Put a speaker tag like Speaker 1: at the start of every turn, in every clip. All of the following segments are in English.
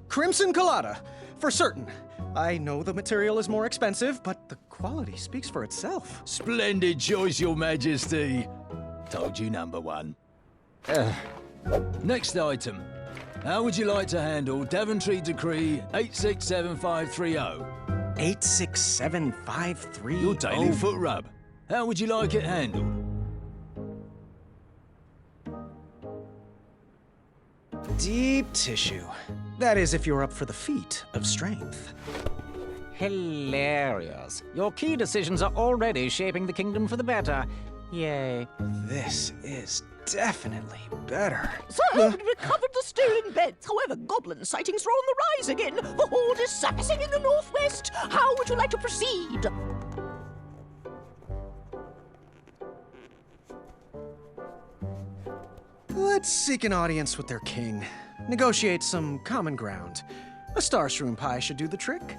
Speaker 1: Crimson Colada, for certain. I know the material is more expensive, but the quality speaks for itself.
Speaker 2: Splendid choice, Your Majesty. Told you number one. Next item. How would you like to handle Daventry Decree 867530?
Speaker 1: 867530?
Speaker 2: Your daily foot rub. How would you like it handled?
Speaker 1: Deep tissue. That is, if you're up for the feat of strength.
Speaker 3: Hilarious. Your key decisions are already shaping the kingdom for the better. Yay.
Speaker 1: This is definitely better.
Speaker 4: Sir, we recovered the stolen beds. However, goblin sightings are on the rise again. The horde is surfacing in the northwest. How would you like to proceed?
Speaker 1: Let's seek an audience with their king. Negotiate some common ground. A star shroom pie should do the trick.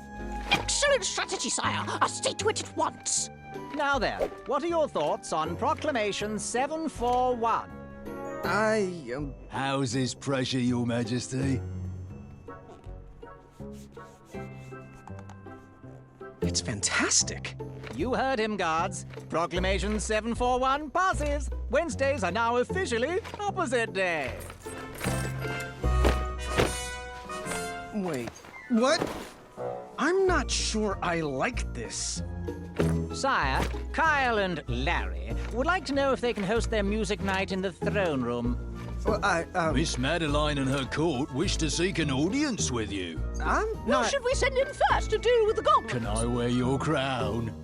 Speaker 4: Excellent strategy, sire. I'll stick to it at once.
Speaker 3: Now then, what are your thoughts on Proclamation 741?
Speaker 2: How's this pressure, Your Majesty?
Speaker 1: It's fantastic.
Speaker 3: You heard him, guards. Proclamation 741 passes. Wednesdays are now officially opposite day.
Speaker 1: Wait, what? I'm not sure I like this.
Speaker 3: Sire, Kyle and Larry would like to know if they can host their music night in the throne room.
Speaker 1: Well,
Speaker 2: Miss Madeline and her court wish to seek an audience with you.
Speaker 1: I'm
Speaker 4: Who
Speaker 1: not...
Speaker 4: should we send in first to deal with the goblins?
Speaker 2: Can I wear your crown?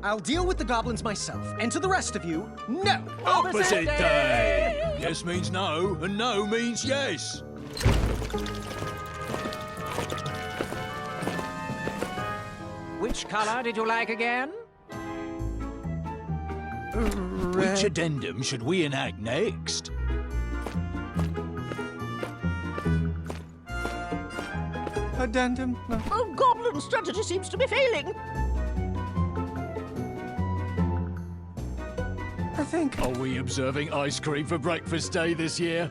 Speaker 1: I'll deal with the goblins myself. And to the rest of you, no!
Speaker 2: Opposite day! Yes means no, and no means yes.
Speaker 3: Which color did you like again?
Speaker 2: Which addendum should we enact next?
Speaker 1: Addendum? No.
Speaker 4: Oh, goblin strategy seems to be failing.
Speaker 1: I think...
Speaker 2: Are we observing ice cream for breakfast day this year?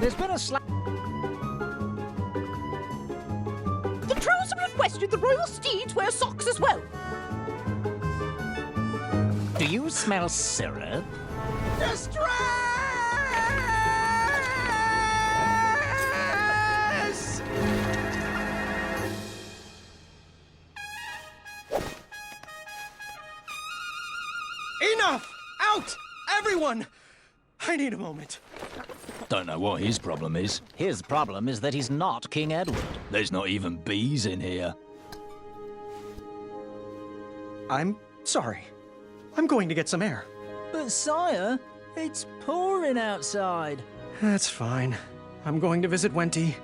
Speaker 3: There's been a slight...
Speaker 4: The trolls have requested the royal steeds wear socks as well.
Speaker 3: Do you smell syrup?
Speaker 1: Distress! Enough! Out! Everyone! I need a moment.
Speaker 2: Don't know what his problem is.
Speaker 3: His problem is that he's not King Edward.
Speaker 2: There's not even bees in here.
Speaker 1: I'm sorry. I'm going to get some air.
Speaker 3: But sire, it's pouring outside.
Speaker 1: That's fine. I'm going to visit Wenty.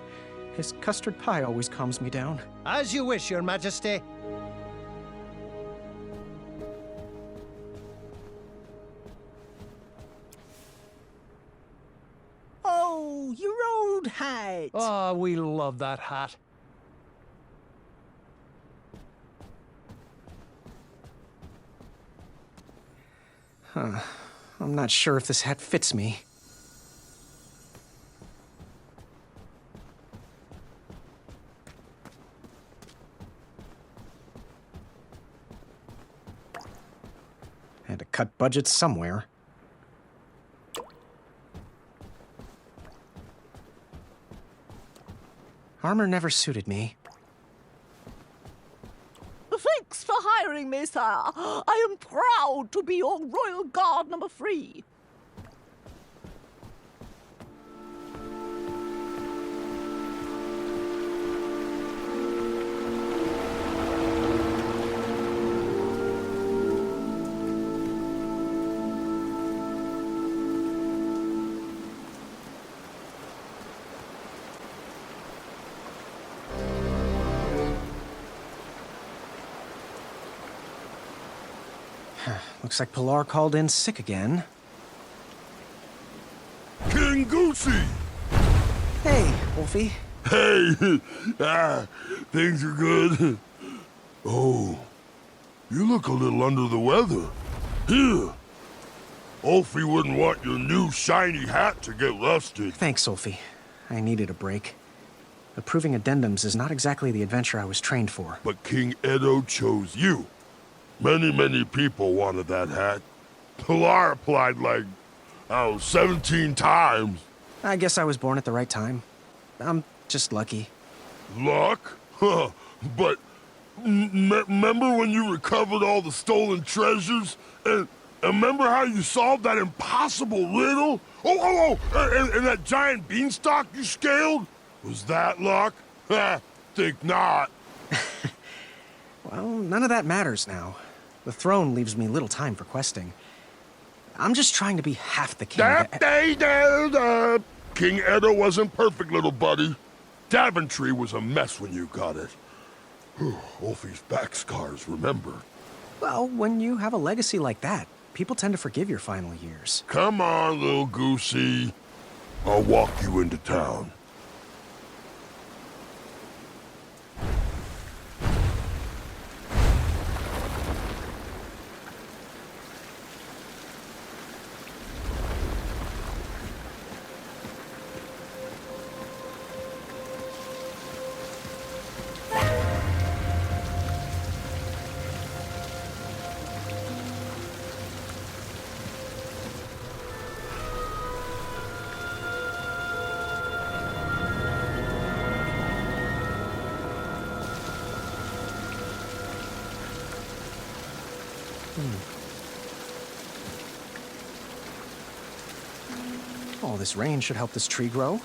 Speaker 1: His custard pie always calms me down.
Speaker 5: As you wish, Your Majesty.
Speaker 3: Oh, your old hat.
Speaker 5: Oh, we love that hat.
Speaker 1: I'm not sure if this hat fits me. Had to cut budgets somewhere. Armor never suited me.
Speaker 4: Thanks for hiring me, sire. I am proud to be your royal guard number 3.
Speaker 1: Looks like Pilar called in sick again.
Speaker 2: King Goosey!
Speaker 1: Hey, Wolfie.
Speaker 6: Hey, things are good. Oh, you look a little under the weather. Here. Ulfie wouldn't want your new shiny hat to get rusted.
Speaker 1: Thanks, Ulfie. I needed a break. Approving addendums is not exactly the adventure I was trained for.
Speaker 6: But King Edo chose you. Many people wanted that hat. Pilar applied like, 17 times.
Speaker 1: I guess I was born at the right time. I'm just lucky.
Speaker 6: Luck? Huh. But remember when you recovered all the stolen treasures? And remember how you solved that impossible riddle? And that giant beanstalk you scaled? Was that luck? Think not.
Speaker 1: Well, none of that matters now. The throne leaves me little time for questing. I'm just trying to be half the king.
Speaker 6: King Edo wasn't perfect, little buddy. Daventry was a mess when you got it. Ulfie's back scars, remember?
Speaker 1: Well, when you have a legacy like that, people tend to forgive your final years.
Speaker 6: Come on, little goosey. I'll walk you into town.
Speaker 1: All this rain should help this tree grow.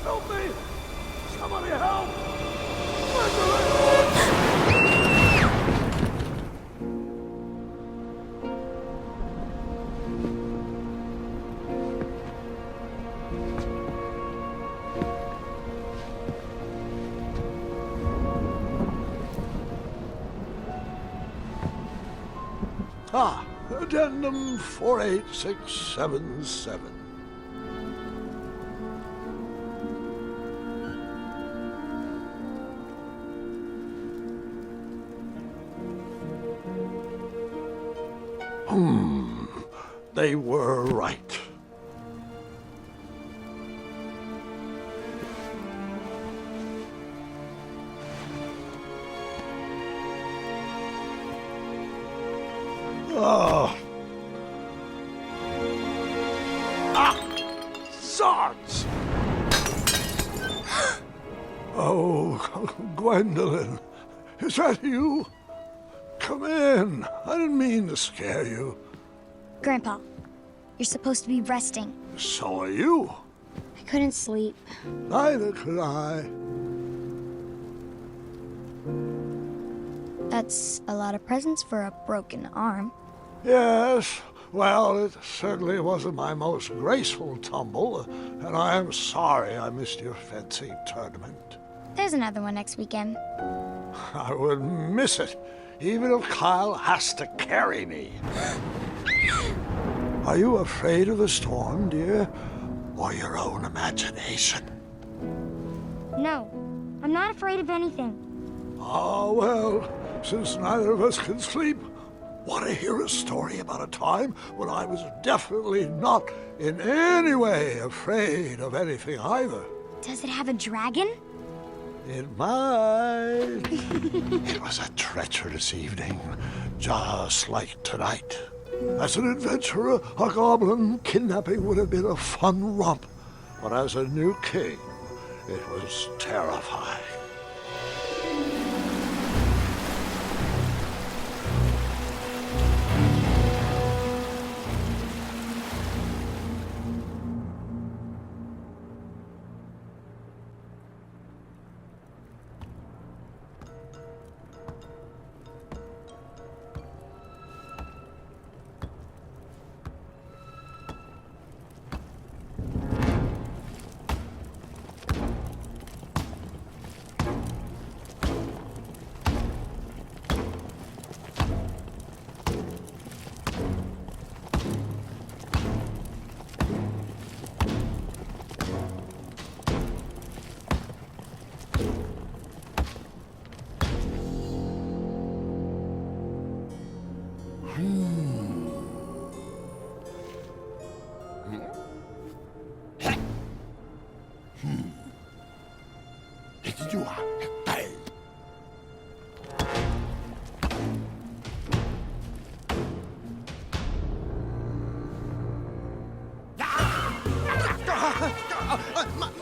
Speaker 6: Help me! Somebody help!
Speaker 7: Addendum 48677. They were right. Zods! Oh, Gwendolyn, is that you? Come in. I didn't mean to scare you.
Speaker 8: Grandpa, you're supposed to be resting.
Speaker 7: So are you.
Speaker 8: I couldn't sleep.
Speaker 7: Neither could I.
Speaker 8: That's a lot of presents for a broken arm.
Speaker 7: Yes, well, it certainly wasn't my most graceful tumble, and I am sorry I missed your fencing tournament.
Speaker 8: There's another one next weekend.
Speaker 7: I wouldn't miss it, even if Kyle has to carry me. Are you afraid of the storm, dear? Or your own imagination?
Speaker 8: No, I'm not afraid of anything.
Speaker 7: Ah, well, since neither of us can sleep, want to hear a story about a time when I was definitely not in any way afraid of anything either?
Speaker 8: Does it have a dragon?
Speaker 7: It might. It was a treacherous evening, just like tonight. As an adventurer, a goblin kidnapping would have been a fun romp. But as a new king, it was terrifying.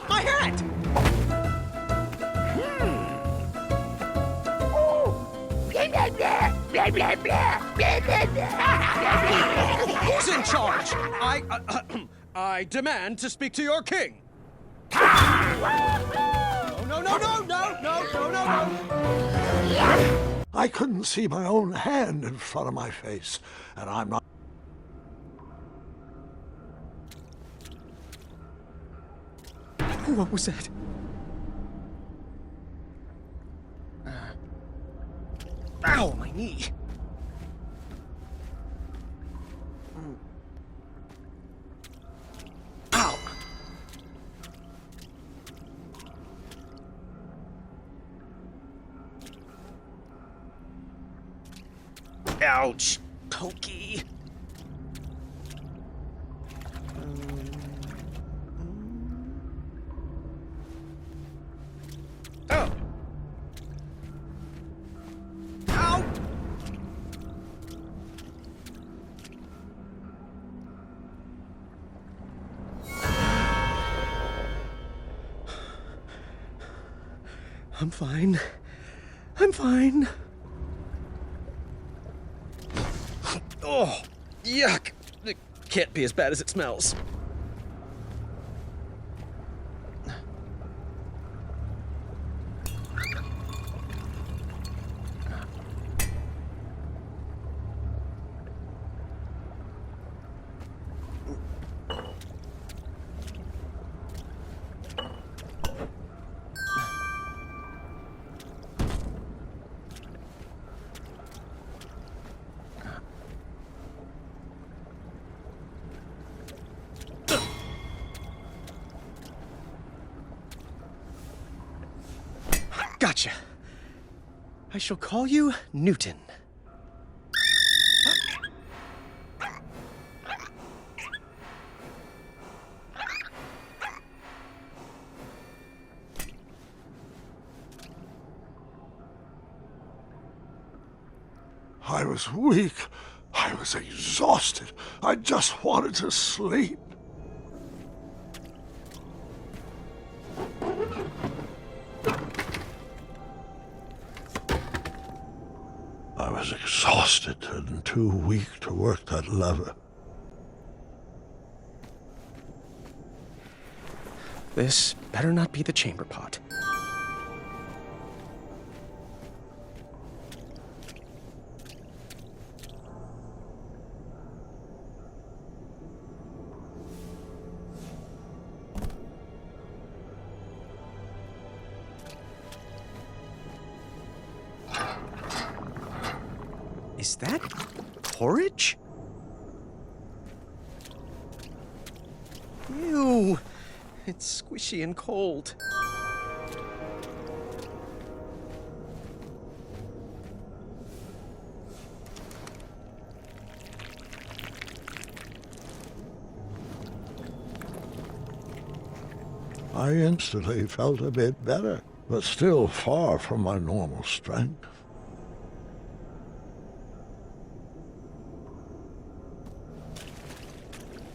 Speaker 1: My hat! Who's in charge?
Speaker 5: I demand to speak to your king. No.
Speaker 7: I couldn't see my own hand in front of my face, and I'm not...
Speaker 1: What was that? Ow, my knee. Ow. Ouch, Pokey. Oh. Ow. I'm fine. I'm fine. Oh, yuck. It can't be as bad as it smells. Gotcha. I shall call you Newton.
Speaker 7: I was weak. I was exhausted. I just wanted to sleep. I was exhausted and too weak to work that lever.
Speaker 1: This better not be the chamber pot. Is that porridge? Ew, it's squishy and cold.
Speaker 7: I instantly felt a bit better, but still far from my normal strength.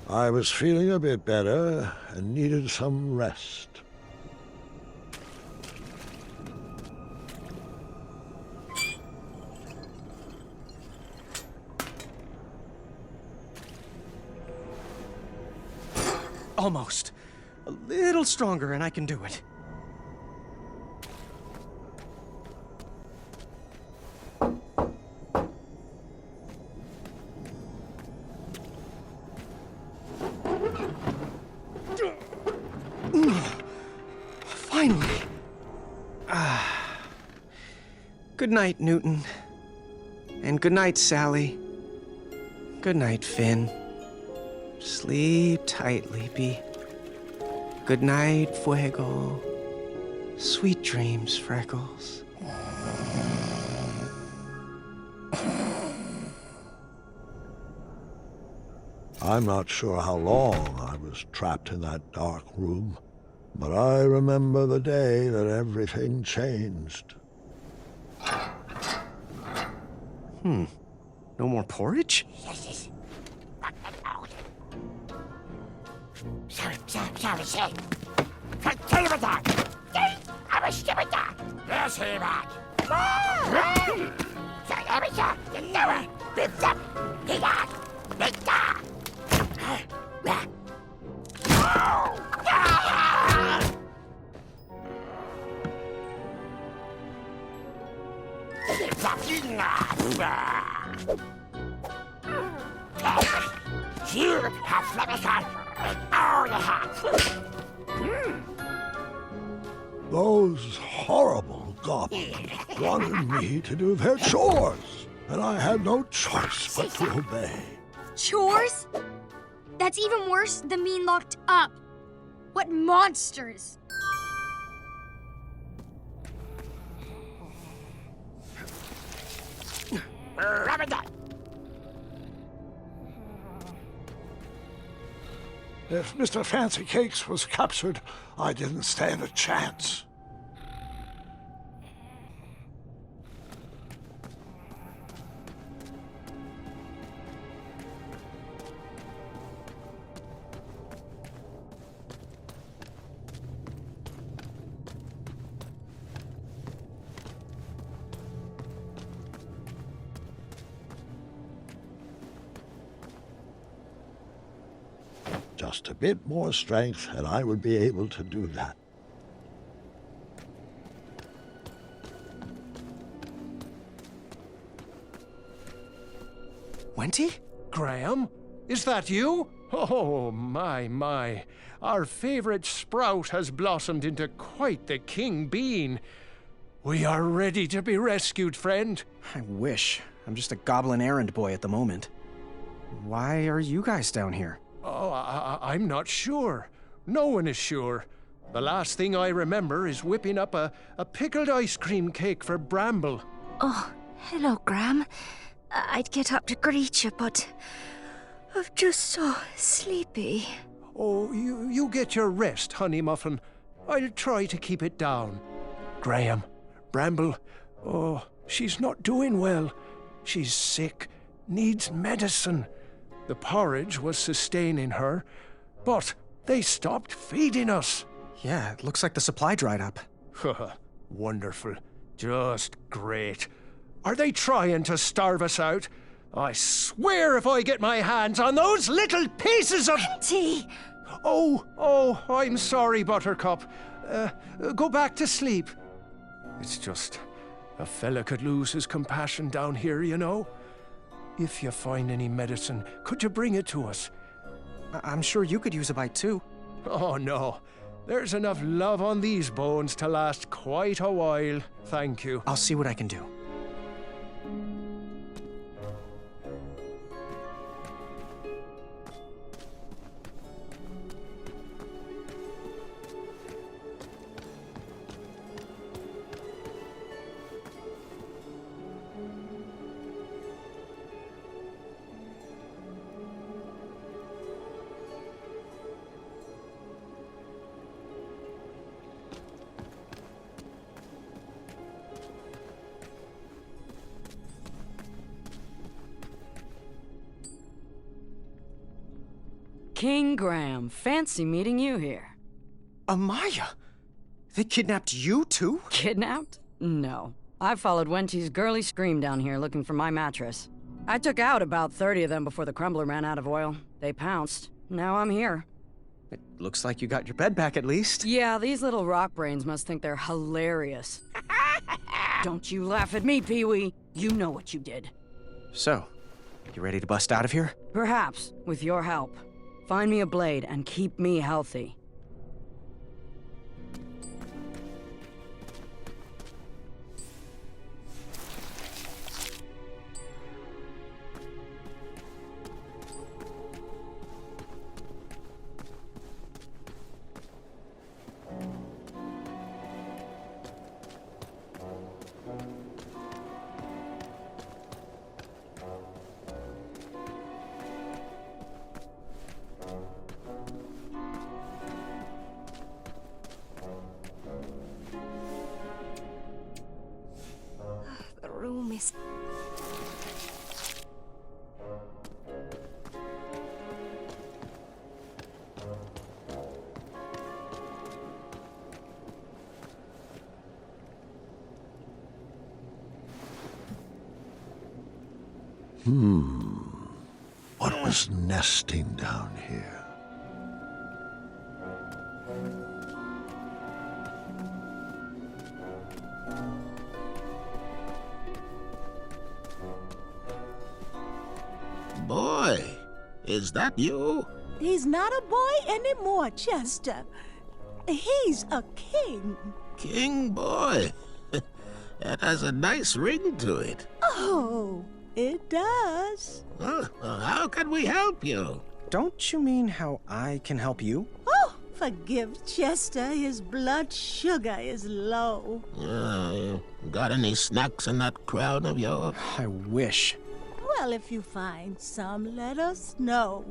Speaker 7: I was feeling a bit better and needed some rest.
Speaker 1: Almost. A little stronger and I can do it. Finally. Good night, Newton. And good night, Sally. Good night, Finn. Sleep tight, Leapy. Good night, Fuego. Sweet dreams, Freckles.
Speaker 7: I'm not sure how long I was trapped in that dark room. But I remember the day that everything changed.
Speaker 1: No more porridge?
Speaker 7: Those horrible goblins wanted me to do their chores, and I had no choice but to obey.
Speaker 8: Chores? That's even worse than being locked up. What monsters!
Speaker 7: If Mr. Fancy Cakes was captured, I didn't stand a chance. Just a bit more strength, and I would be able to do that.
Speaker 1: Wenty?
Speaker 5: Graham? Is that you? Oh, my. Our favorite sprout has blossomed into quite the king bean. We are ready to be rescued, friend.
Speaker 1: I wish. I'm just a goblin errand boy at the moment. Why are you guys down here?
Speaker 5: Oh, I'm not sure. No one is sure. The last thing I remember is whipping up a pickled ice cream cake for Bramble.
Speaker 9: Oh, hello, Graham. I'd get up to greet you, but I'm just so sleepy.
Speaker 5: Oh, you get your rest, Honey Muffin. I'll try to keep it down. Graham, Bramble, oh, she's not doing well. She's sick, needs medicine. The porridge was sustaining her, but they stopped feeding us.
Speaker 1: Yeah, it looks like the supply dried up.
Speaker 5: Wonderful. Just great. Are they trying to starve us out? I swear if I get my hands on those little pieces of...
Speaker 9: Auntie!
Speaker 5: Oh, I'm sorry, Buttercup. Go back to sleep. It's just... a fella could lose his compassion down here, you know. If you find any medicine, could you bring it to us?
Speaker 1: I'm sure you could use a bite too.
Speaker 5: Oh, no. There's enough love on these bones to last quite a while. Thank you.
Speaker 1: I'll see what I can do.
Speaker 10: King Graham, fancy meeting you here.
Speaker 1: Amaya? They kidnapped you too?
Speaker 10: Kidnapped? No. I followed Wenty's girly scream down here looking for my mattress. I took out about 30 of them before the crumbler ran out of oil. They pounced. Now I'm here.
Speaker 1: It looks like you got your bed back at least.
Speaker 10: Yeah, these little rock brains must think they're hilarious. Don't you laugh at me, Pee-wee. You know what you did.
Speaker 1: So, you ready to bust out of here?
Speaker 10: Perhaps, with your help. Find me a blade and keep me healthy.
Speaker 7: What was nesting down here?
Speaker 11: Boy, is that you?
Speaker 4: He's not a boy anymore, Chester. He's a king.
Speaker 11: King boy. That has a nice ring to it.
Speaker 4: Oh, it does.
Speaker 11: Well, how can we help you?
Speaker 1: Don't you mean how I can help you?
Speaker 4: Oh, forgive Chester. His blood sugar is low.
Speaker 11: You got any snacks in that crown of yours?
Speaker 1: I wish.
Speaker 4: Well, if you find some, let us know.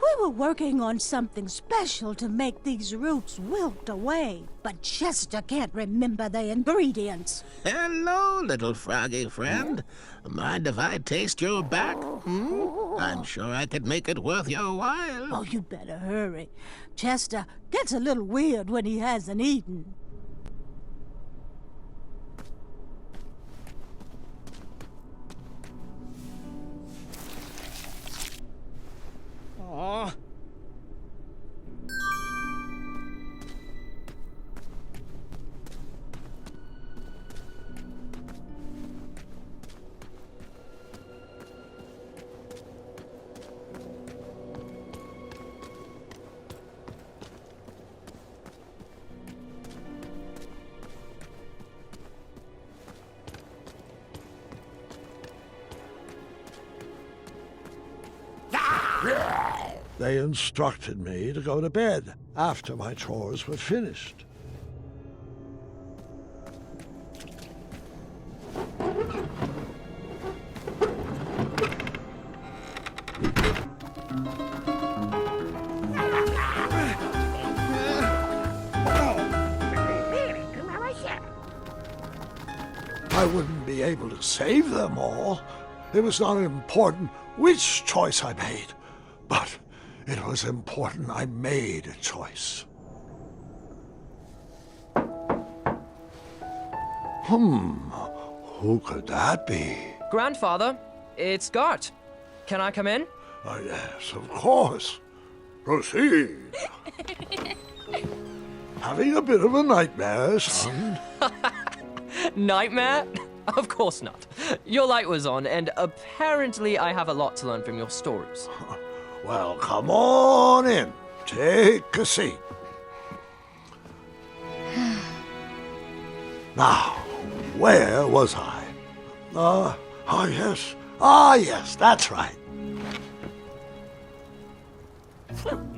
Speaker 4: We were working on something special to make these roots wilt away, but Chester can't remember the ingredients.
Speaker 11: Hello, little froggy friend. Mind if I taste your back? I'm sure I could make it worth your while.
Speaker 4: Oh, you better hurry. Chester gets a little weird when he hasn't eaten.
Speaker 1: Aw.
Speaker 7: They instructed me to go to bed after my chores were finished. I wouldn't be able to save them all. It was not important which choice I made, but it was important I made a choice. Who could that be?
Speaker 12: Grandfather, it's Gart. Can I come in?
Speaker 7: Yes, of course. Proceed. Having a bit of a nightmare, son?
Speaker 12: Nightmare? Of course not. Your light was on, and apparently I have a lot to learn from your stories.
Speaker 7: Well, come on in. Take a seat. Now, where was I? Yes. Ah, yes, that's right. From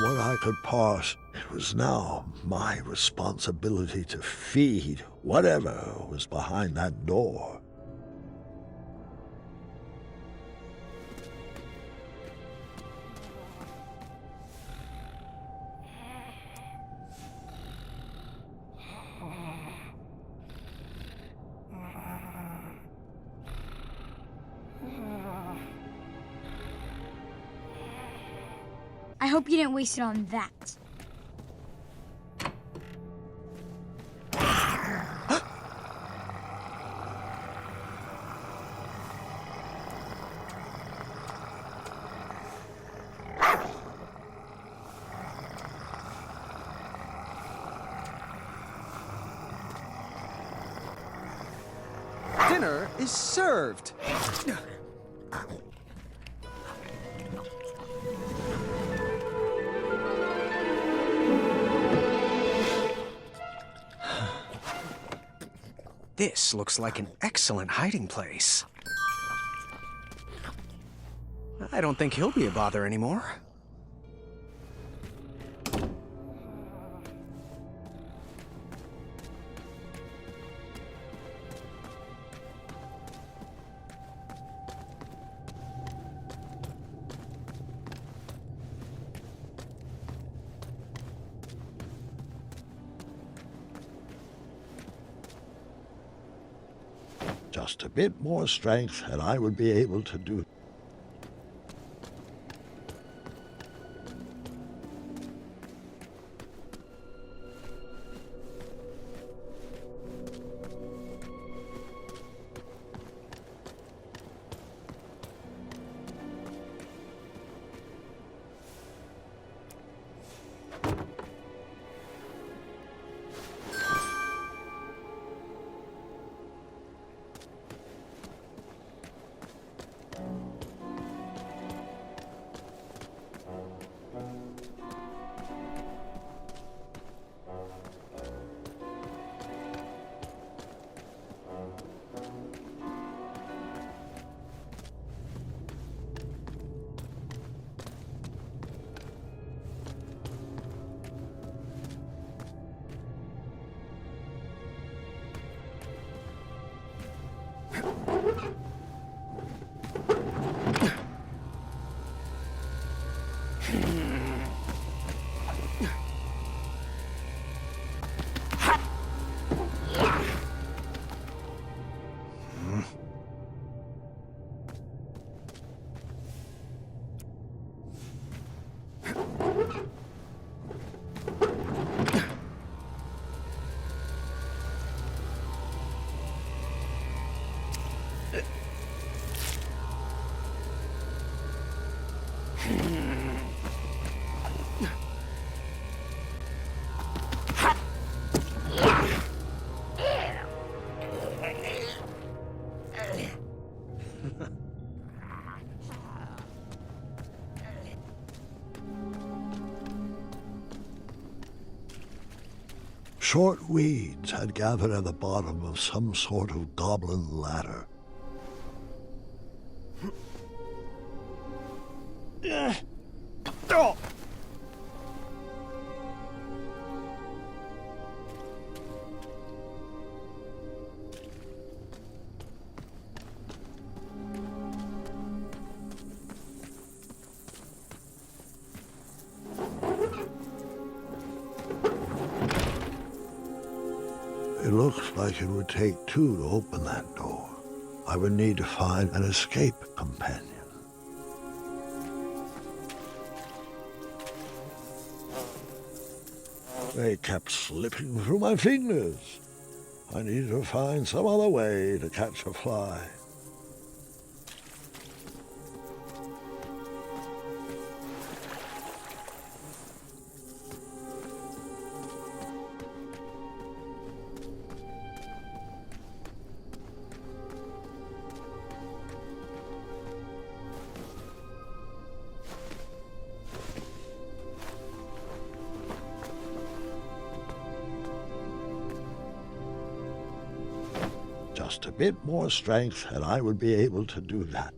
Speaker 7: what I could parse, it was now my responsibility to feed whatever was behind that door.
Speaker 8: I hope you didn't waste it on that.
Speaker 1: Dinner is served. This looks like an excellent hiding place. I don't think he'll be a bother anymore.
Speaker 7: Just a bit more strength, and I would be able to do. Short weeds had gathered at the bottom of some sort of goblin ladder. It looks like it would take two to open that door. I would need to find an escape companion. They kept slipping through my fingers. I needed to find some other way to catch a fly. Just a bit more strength and I would be able to do that.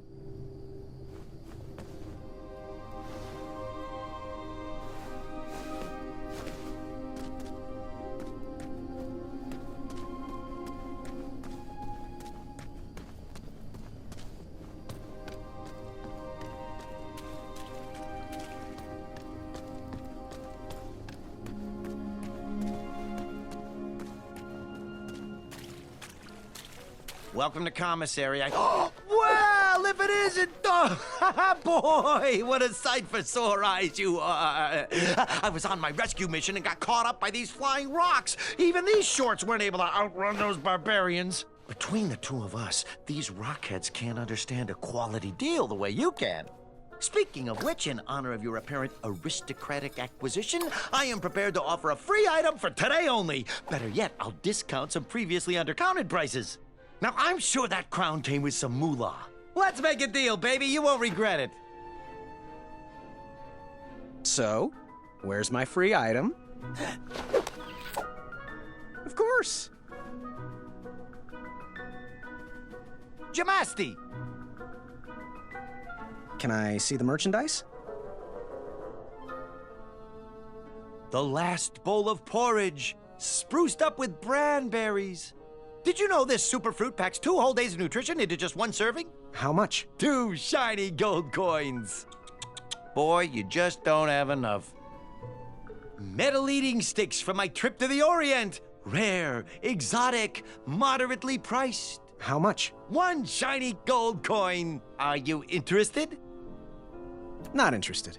Speaker 13: Welcome to commissary. Well, if it isn't... Oh, boy, what a sight for sore eyes you are. I was on my rescue mission and got caught up by these flying rocks. Even these shorts weren't able to outrun those barbarians. Between the two of us, these rockheads can't understand a quality deal the way you can. Speaking of which, in honor of your apparent aristocratic acquisition, I am prepared to offer a free item for today only. Better yet, I'll discount some previously undercounted prices. Now, I'm sure that crown came with some moolah. Let's make a deal, baby. You won't regret it.
Speaker 1: So, where's my free item? Of course.
Speaker 13: Jamasti.
Speaker 1: Can I see the merchandise?
Speaker 13: The last bowl of porridge, spruced up with branberries. Did you know this super fruit packs 2 whole days of nutrition into just 1 serving?
Speaker 1: How much?
Speaker 13: 2 shiny gold coins. Boy, you just don't have enough. Metal eating sticks from my trip to the Orient. Rare, exotic, moderately priced.
Speaker 1: How much?
Speaker 13: 1 shiny gold coin. Are you interested?
Speaker 1: Not interested.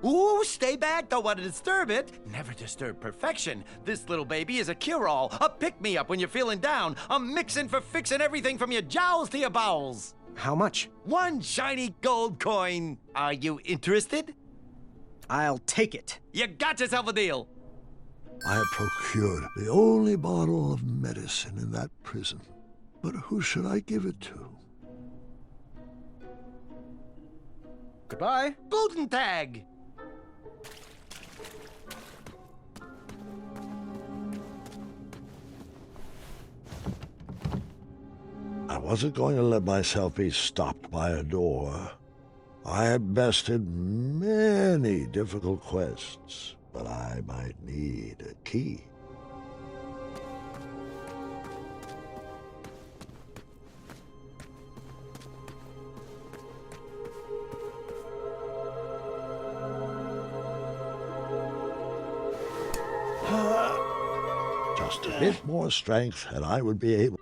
Speaker 13: Ooh, stay back, don't want to disturb it. Never disturb perfection. This little baby is a cure-all, a pick-me-up when you're feeling down, a mixin' for fixing everything from your jowls to your bowels.
Speaker 1: How much?
Speaker 13: 1 shiny gold coin. Are you interested?
Speaker 1: I'll take it.
Speaker 13: You got yourself a deal.
Speaker 7: I had procured the only bottle of medicine in that prison. But who should I give it to?
Speaker 1: Goodbye.
Speaker 13: Golden tag.
Speaker 7: I wasn't going to let myself be stopped by a door. I had bested many difficult quests, but I might need a key. Just a bit more strength, and I would be able...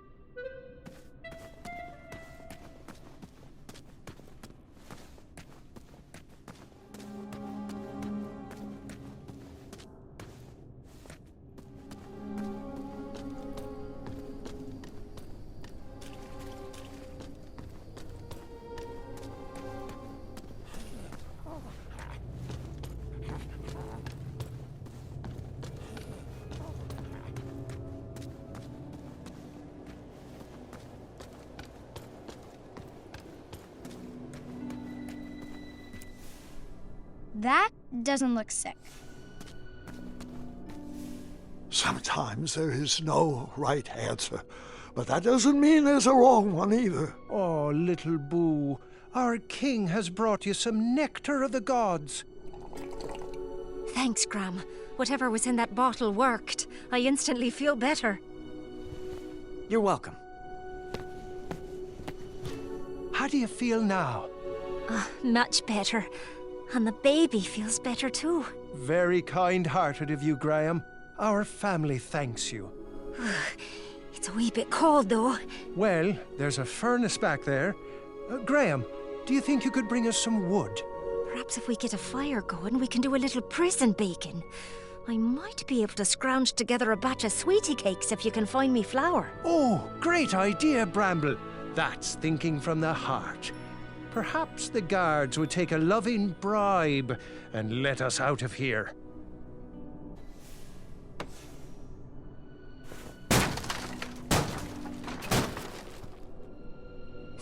Speaker 8: That doesn't look sick.
Speaker 7: Sometimes there is no right answer, but that doesn't mean there's a wrong one either.
Speaker 5: Oh, little Boo, our king has brought you some nectar of the gods.
Speaker 9: Thanks, Gram. Whatever was in that bottle worked. I instantly feel better.
Speaker 1: You're welcome.
Speaker 5: How do you feel now?
Speaker 9: Much better. And the baby feels better too.
Speaker 5: Very kind-hearted of you, Graham. Our family thanks you.
Speaker 9: It's a wee bit cold, though.
Speaker 5: Well, there's a furnace back there. Graham, do you think you could bring us some wood?
Speaker 9: Perhaps if we get a fire going, we can do a little prison baking. I might be able to scrounge together a batch of sweetie cakes if you can find me flour.
Speaker 5: Oh, great idea, Bramble. That's thinking from the heart. Perhaps the guards would take a loving bribe and let us out of here.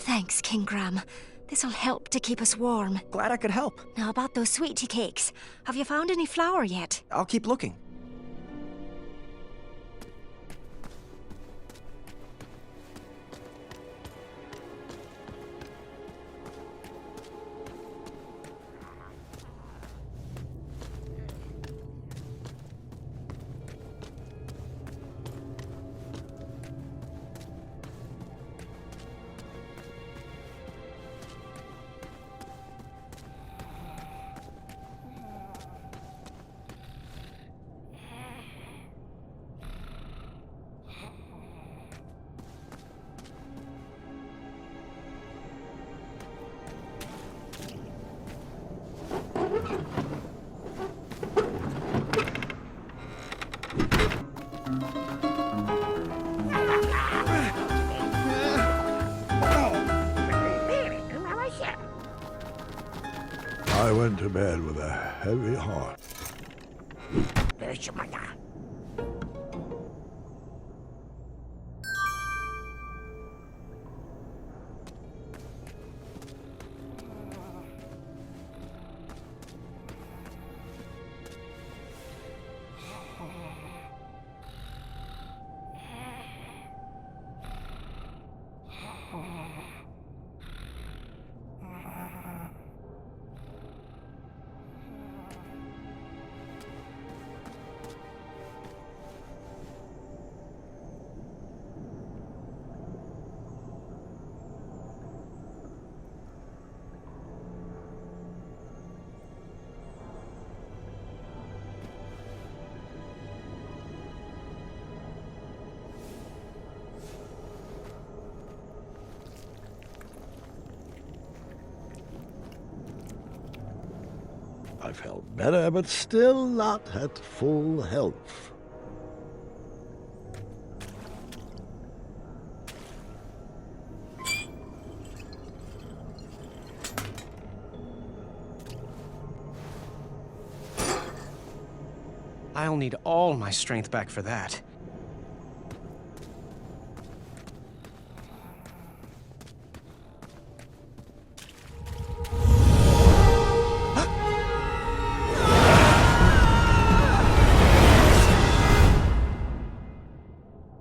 Speaker 9: Thanks, King Gram. This'll help to keep us warm.
Speaker 1: Glad I could help.
Speaker 9: Now about those sweetie cakes. Have you found any flour yet?
Speaker 1: I'll keep looking.
Speaker 7: I went to bed with a heavy heart. I felt better, but still not at full health.
Speaker 1: I'll need all my strength back for that.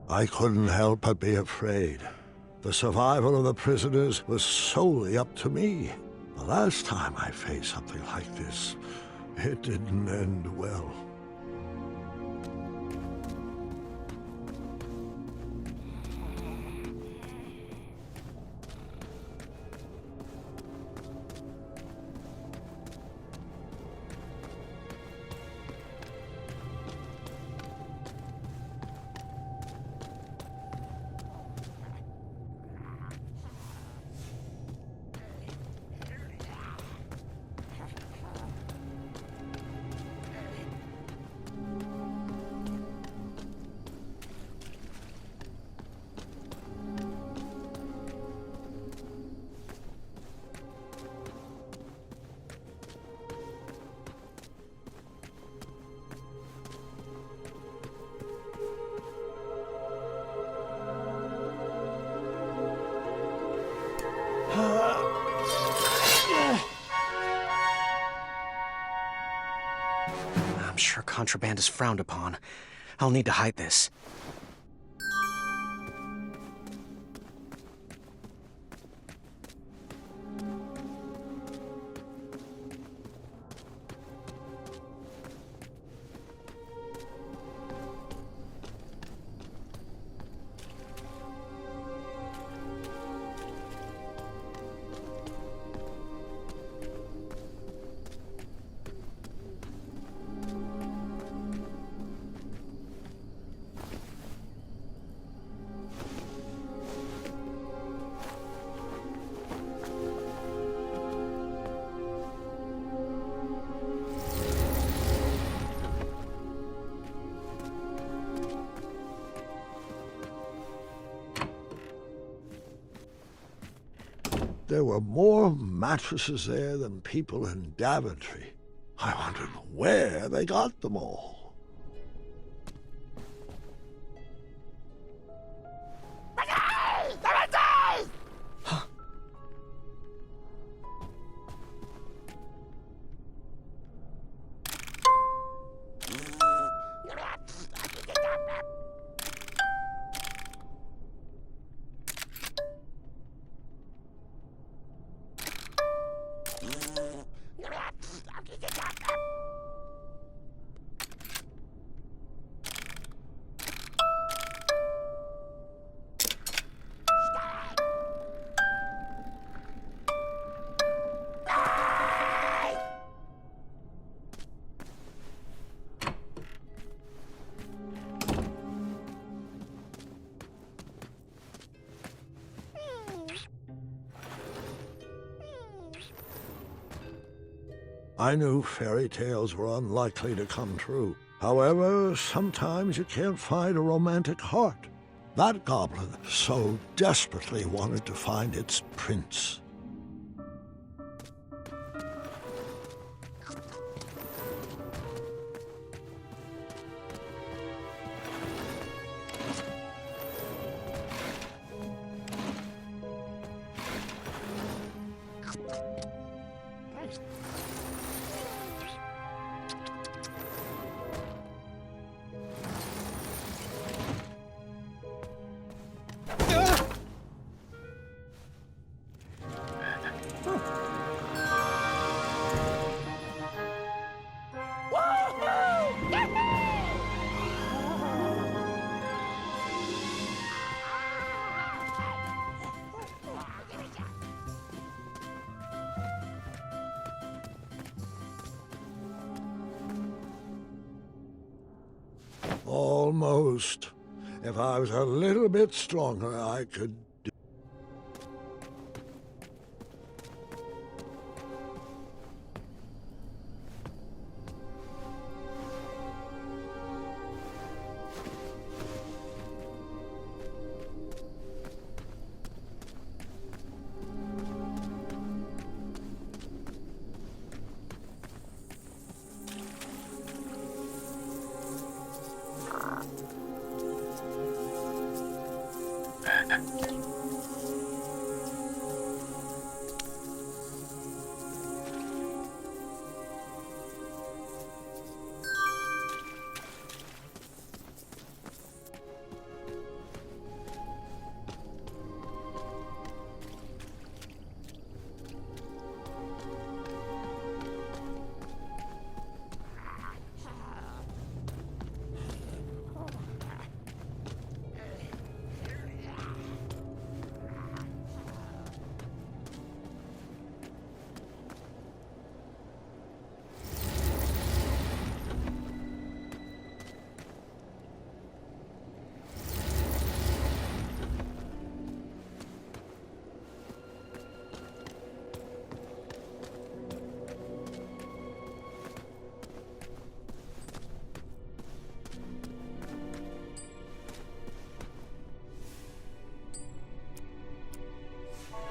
Speaker 7: I couldn't help but be afraid. The survival of the prisoners was solely up to me. The last time I faced something like this, it didn't end well.
Speaker 1: I'm sure contraband is frowned upon. I'll need to hide this.
Speaker 7: There were more mattresses there than people in Daventry. I wondered where they got them all. I knew fairy tales were unlikely to come true. However, sometimes you can't find a romantic heart. That goblin so desperately wanted to find its prince. Almost. If I was a little bit stronger, I could do...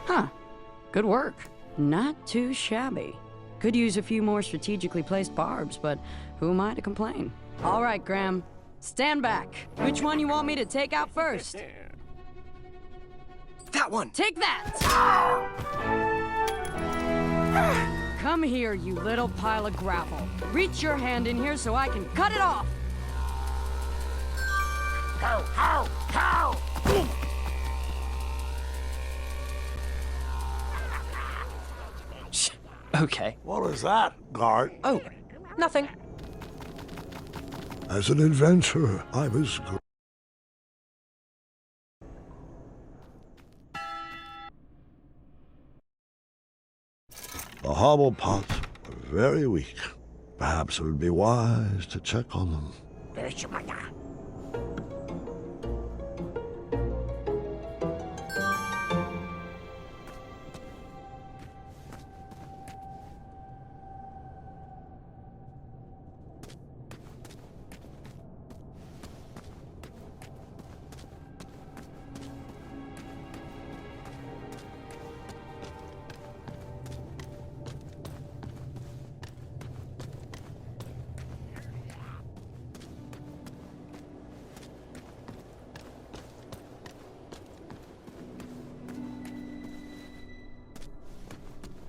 Speaker 10: Huh. Good work. Not too shabby. Could use a few more strategically placed barbs, but who am I to complain? All right, Graham. Stand back. Which one you want me to take out first?
Speaker 1: That one!
Speaker 10: Take that! Come here, you little pile of gravel. Reach your hand in here so I can cut it off!
Speaker 12: Okay.
Speaker 7: What is that, Gart?
Speaker 12: Oh, nothing.
Speaker 7: As an adventurer, I was The Hobblepots are very weak. Perhaps it would be wise to check on them.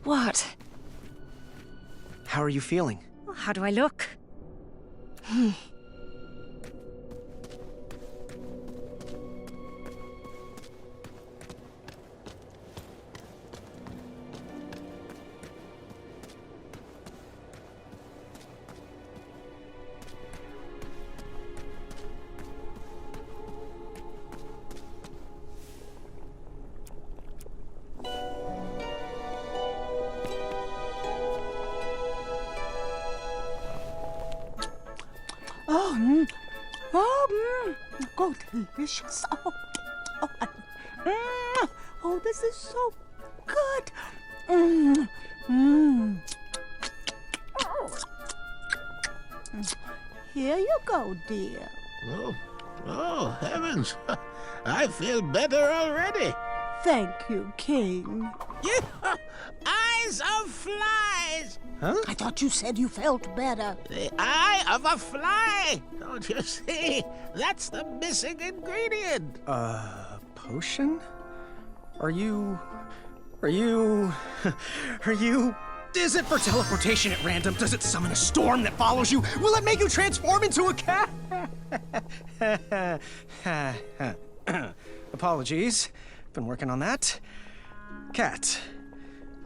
Speaker 9: What?
Speaker 1: How are you feeling?
Speaker 9: How do I look?
Speaker 4: Oh, delicious. Oh, this is so good. Here you go, dear.
Speaker 11: Oh, heavens. I feel better already.
Speaker 4: Thank you, King.
Speaker 11: Eyes of flies!
Speaker 1: Huh?
Speaker 4: I thought you said you felt better.
Speaker 11: The eye of a fly! Don't you see? That's the missing ingredient.
Speaker 1: Potion? Are you... Is it for teleportation at random? Does it summon a storm that follows you? Will it make you transform into a cat? Apologies. Been working on that. Cat,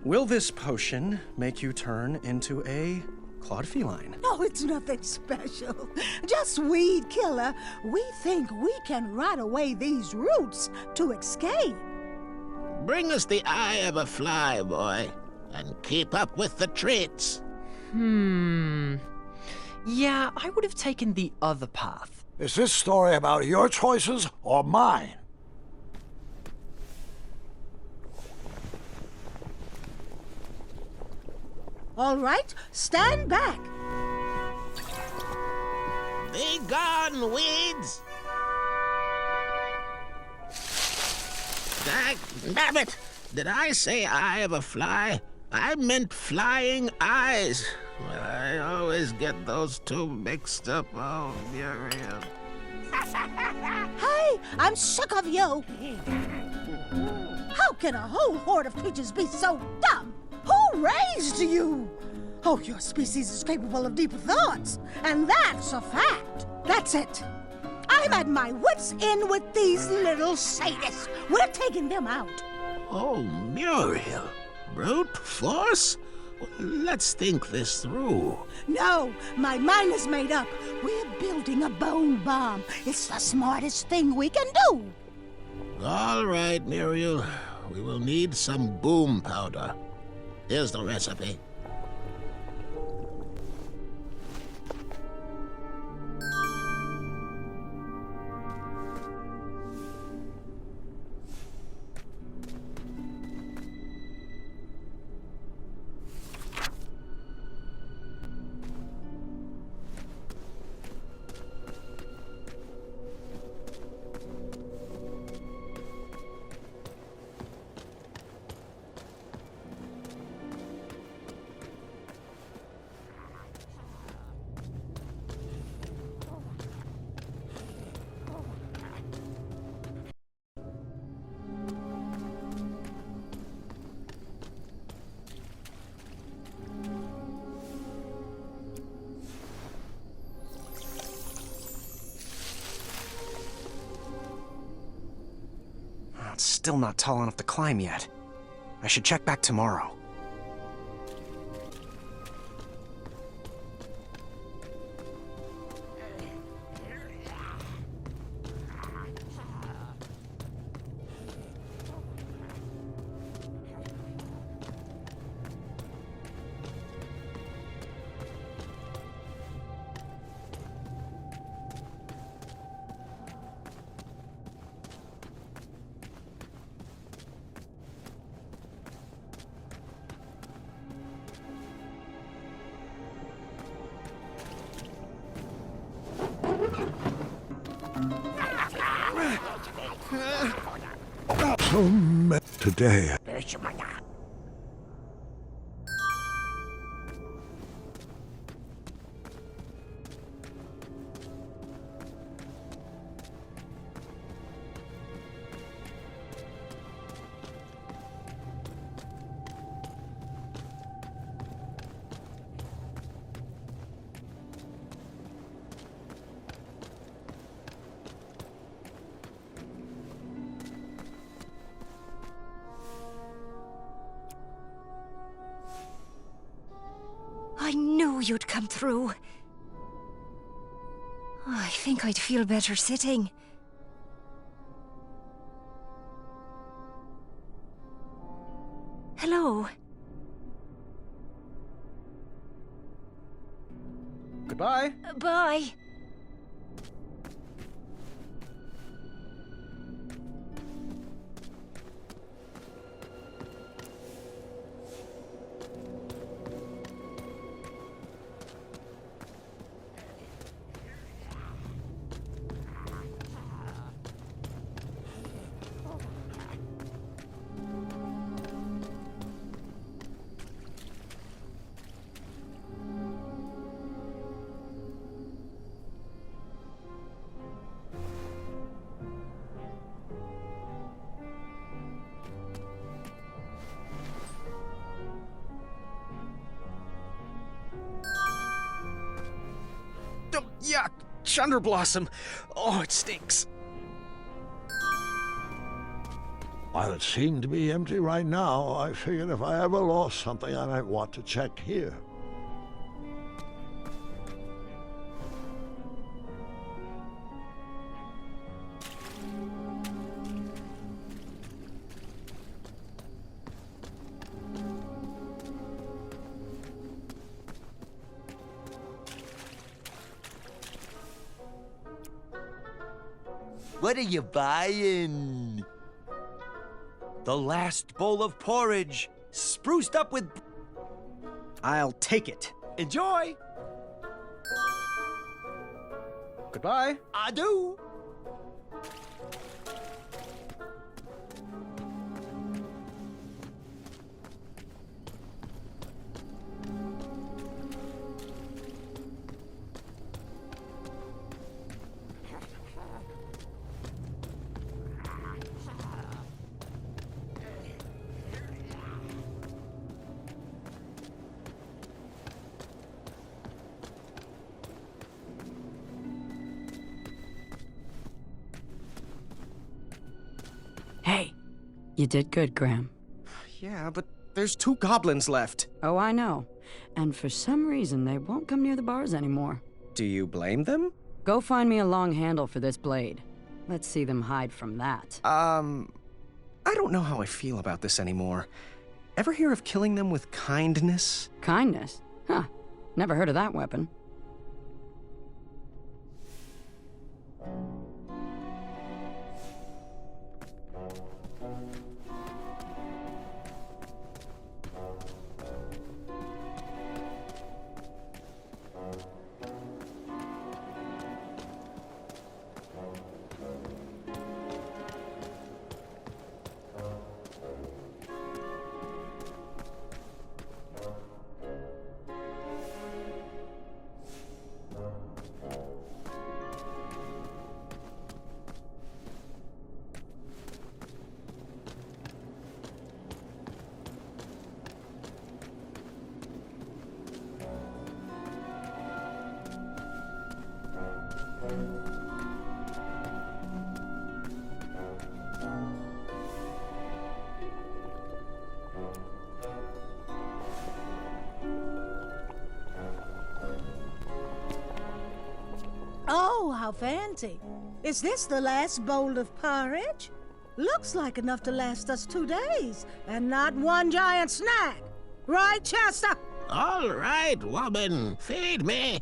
Speaker 1: will this potion make you turn into a clawed feline?
Speaker 4: No, it's nothing special. Just weed killer. We think we can rot away these roots to escape.
Speaker 11: Bring us the eye of a fly, boy, and keep up with the treats.
Speaker 12: Yeah, I would have taken the other path.
Speaker 7: Is this story about your choices or mine?
Speaker 4: All right, stand back.
Speaker 11: Be gone, weeds! Damn it! Did I say eye of a fly? I meant flying eyes. I always get those two mixed up. Oh, Muriel.
Speaker 4: Hey, I'm sick of you. How can a whole horde of creatures be so dumb? Who raised you? Oh, your species is capable of deeper thoughts, and that's a fact. That's it. I'm at my wits' end with these little sadists. We're taking them out.
Speaker 11: Oh, Muriel. Brute force? Let's think this through.
Speaker 4: No, my mind is made up. We're building a bone bomb. It's the smartest thing we can do.
Speaker 11: All right, Muriel. We will need some boom powder. Here's the recipe.
Speaker 1: Still not tall enough to climb yet. I should check back tomorrow.
Speaker 7: Today.
Speaker 9: I knew you'd come through. I think I'd feel better sitting. Hello.
Speaker 1: Goodbye.
Speaker 9: Bye.
Speaker 1: Oh, yuck! Chunderblossom! Oh, it stinks.
Speaker 7: While it seemed to be empty right now, I figured if I ever lost something, I might want to check here.
Speaker 13: What are you buying? The last bowl of porridge, spruced up with...
Speaker 1: I'll take it.
Speaker 13: Enjoy!
Speaker 1: Goodbye.
Speaker 13: Adieu!
Speaker 10: Hey, you did good, Graham.
Speaker 1: Yeah, but there's 2 goblins left.
Speaker 10: Oh, I know. And for some reason, they won't come near the bars anymore.
Speaker 1: Do you blame them?
Speaker 10: Go find me a long handle for this blade. Let's see them hide from that.
Speaker 1: I don't know how I feel about this anymore. Ever hear of killing them with kindness?
Speaker 10: Kindness? Huh. Never heard of that weapon.
Speaker 4: how fancy. Is this the last bowl of porridge? Looks like enough to last us 2 days, and not one giant snack. Right, Chester?
Speaker 11: All right, woman, feed me.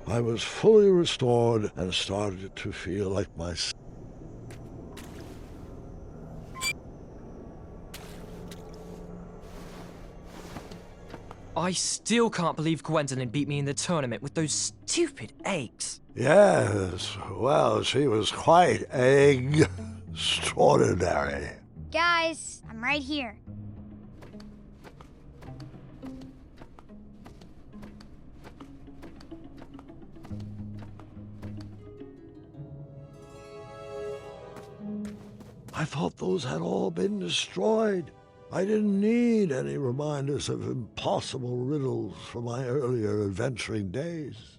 Speaker 7: I was fully restored and started to feel like myself.
Speaker 12: I still can't believe Gwendolyn beat me in the tournament with those stupid eggs.
Speaker 7: Yes, well, she was quite extraordinary.
Speaker 8: Guys, I'm right here.
Speaker 7: I thought those had all been destroyed. I didn't need any reminders of impossible riddles from my earlier adventuring days.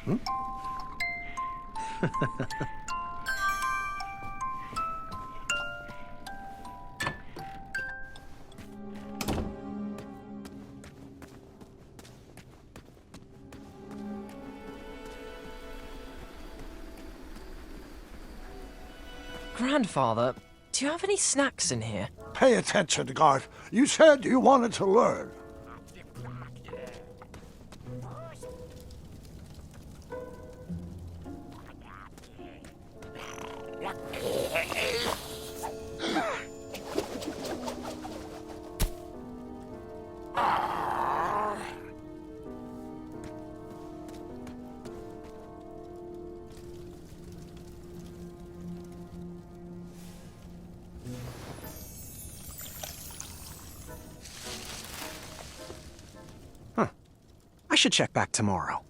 Speaker 1: Hmm?
Speaker 12: Grandfather, do you have any snacks in here?
Speaker 7: Pay attention, Gart. You said you wanted to learn.
Speaker 1: I should check back tomorrow.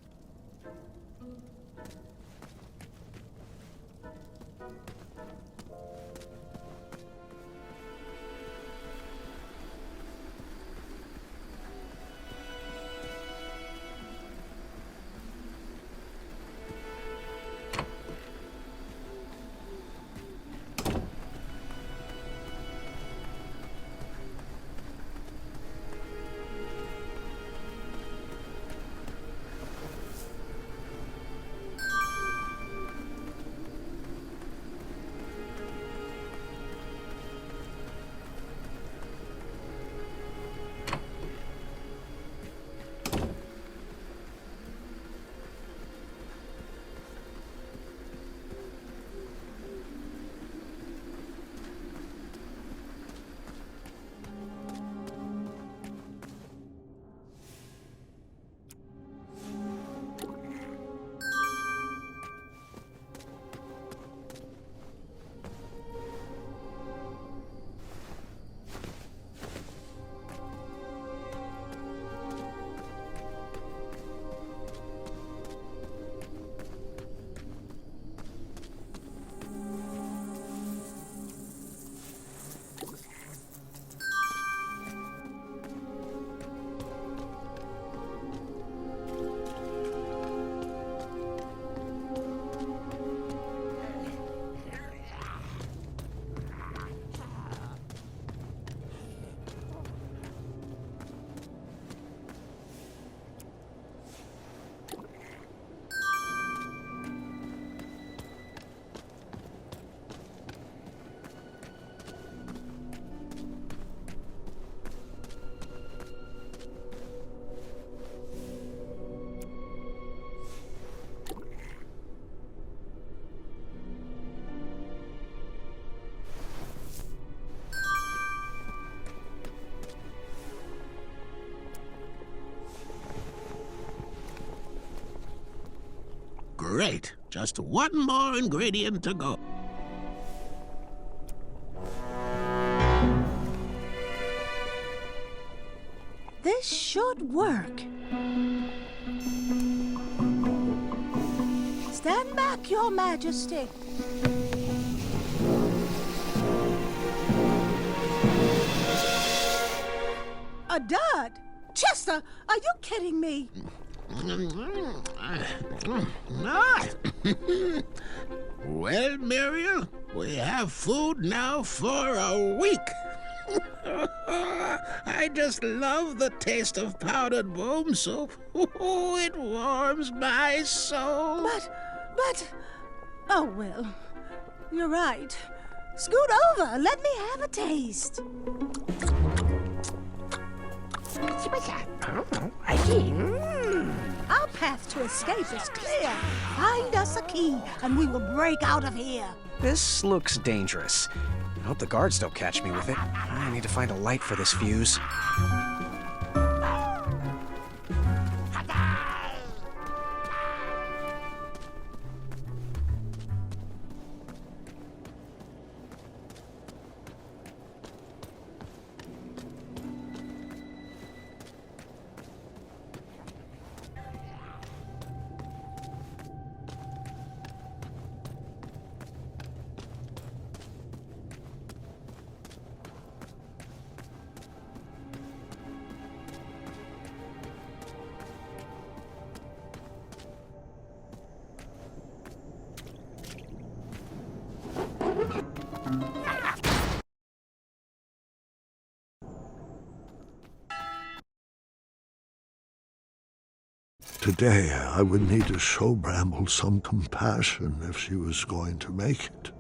Speaker 11: Great. Just one more ingredient to go.
Speaker 4: This should work. Stand back, Your Majesty. A dud? Chester, are you kidding me?
Speaker 11: Well, Muriel, we have food now for a week. I just love the taste of powdered boom soup. It warms my soul.
Speaker 4: But... Oh, well, you're right. Scoot over. Let me have a taste. Our path to escape is clear. Find us a key, and we will break out of here.
Speaker 1: This looks dangerous. I hope the guards don't catch me with it. I need to find a light for this fuse.
Speaker 7: Today, I would need to show Bramble some compassion if she was going to make it.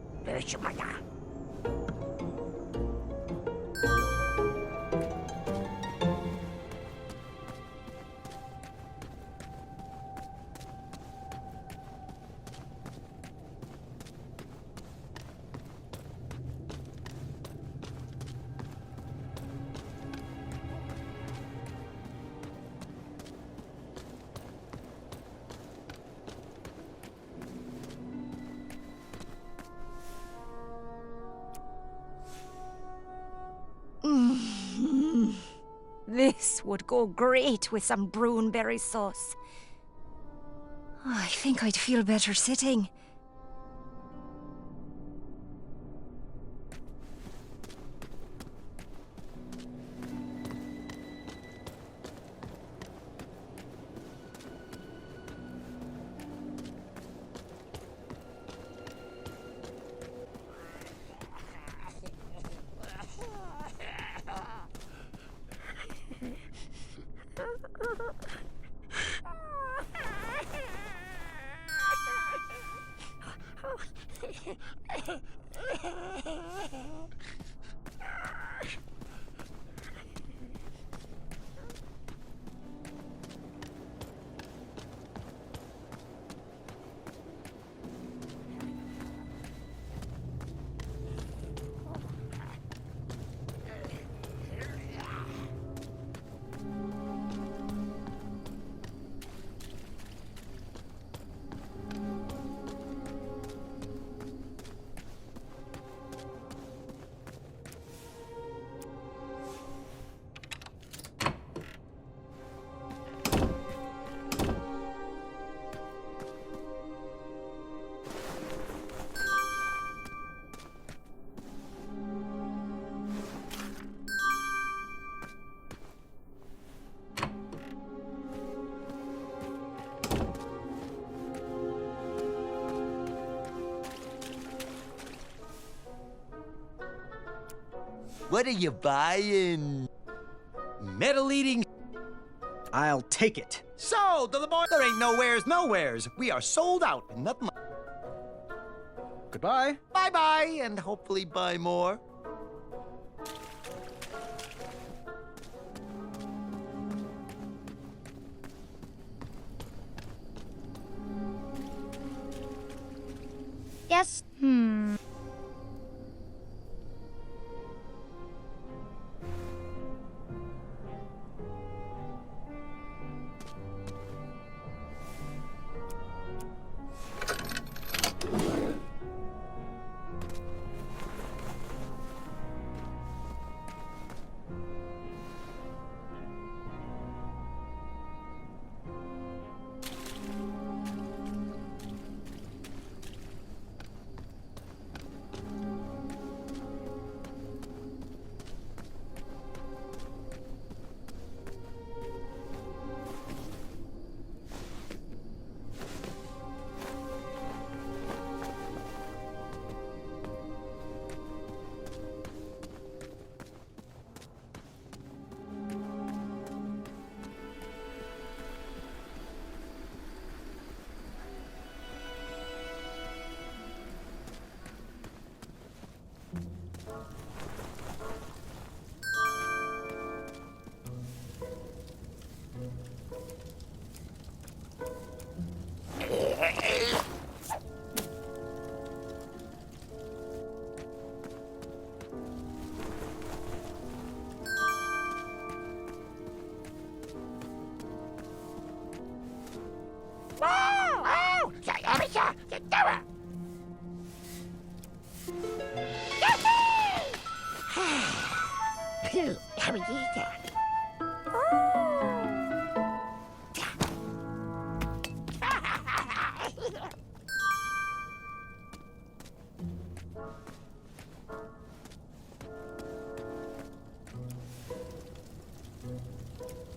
Speaker 9: This would go great with some brownberry sauce. I think I'd feel better sitting.
Speaker 13: What are you buying? Metal-eating...
Speaker 1: I'll take it.
Speaker 13: So, to the boy, there ain't nowheres. We are sold out and nothing.
Speaker 1: Goodbye.
Speaker 13: Bye-bye, and hopefully buy more.
Speaker 8: Yes.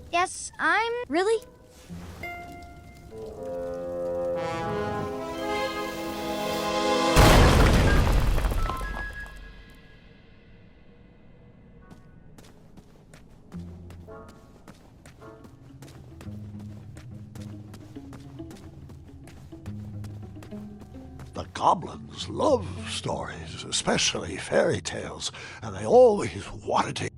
Speaker 8: Yes, I'm...
Speaker 9: Really?
Speaker 7: Goblins love stories, especially fairy tales, and they always wanted to.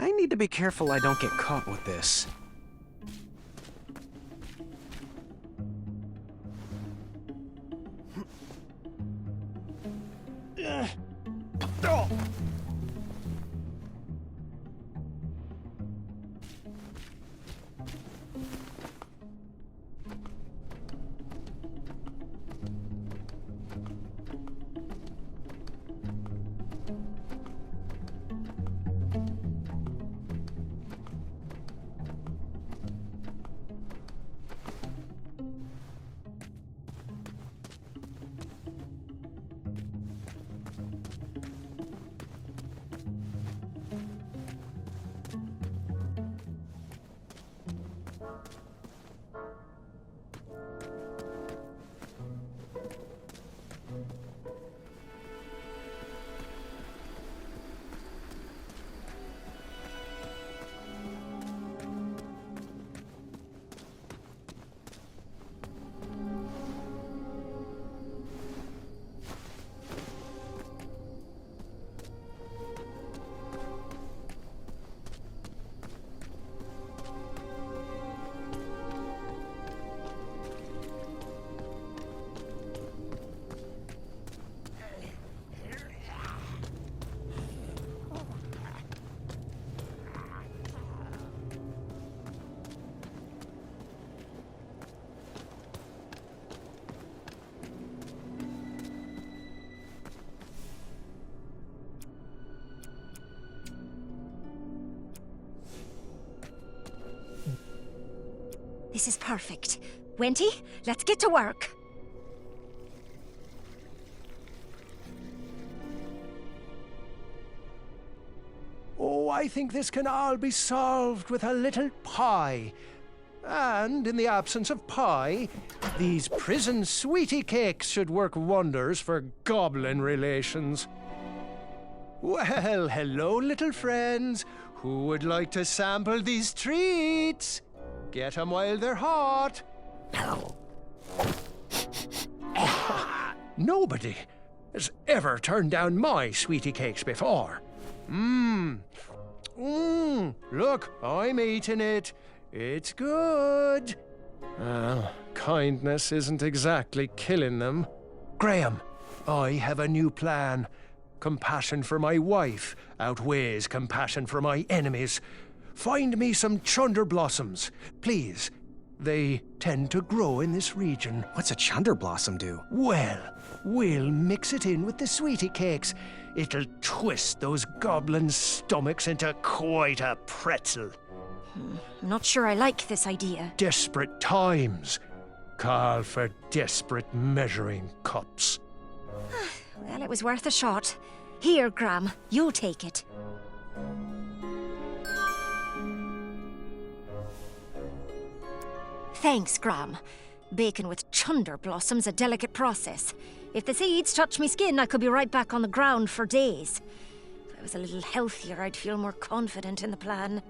Speaker 1: I need to be careful I don't get caught with this.
Speaker 9: This is perfect. Wenty, let's get to work.
Speaker 5: Oh, I think this can all be solved with a little pie. And in the absence of pie, these prison sweetie cakes should work wonders for goblin relations. Well, hello, little friends. Who would like to sample these treats? Get 'em while they're hot. Nobody has ever turned down my sweetie cakes before. Look, I'm eating it. It's good. Well, kindness isn't exactly killing them. Graham, I have a new plan. Compassion for my wife outweighs compassion for my enemies. Find me some chunder blossoms, please. They tend to grow in this region.
Speaker 1: What's a chunder blossom do?
Speaker 5: Well, we'll mix it in with the sweetie cakes. It'll twist those goblin stomachs into quite a pretzel.
Speaker 9: I'm not sure I like this idea.
Speaker 5: Desperate times call for desperate measuring cups.
Speaker 9: Well, it was worth a shot. Here, Graham, you'll take it. Thanks, Graham. Baking with chunder blossom's a delicate process. If the seeds touch me skin, I could be right back on the ground for days. If I was a little healthier, I'd feel more confident in the plan.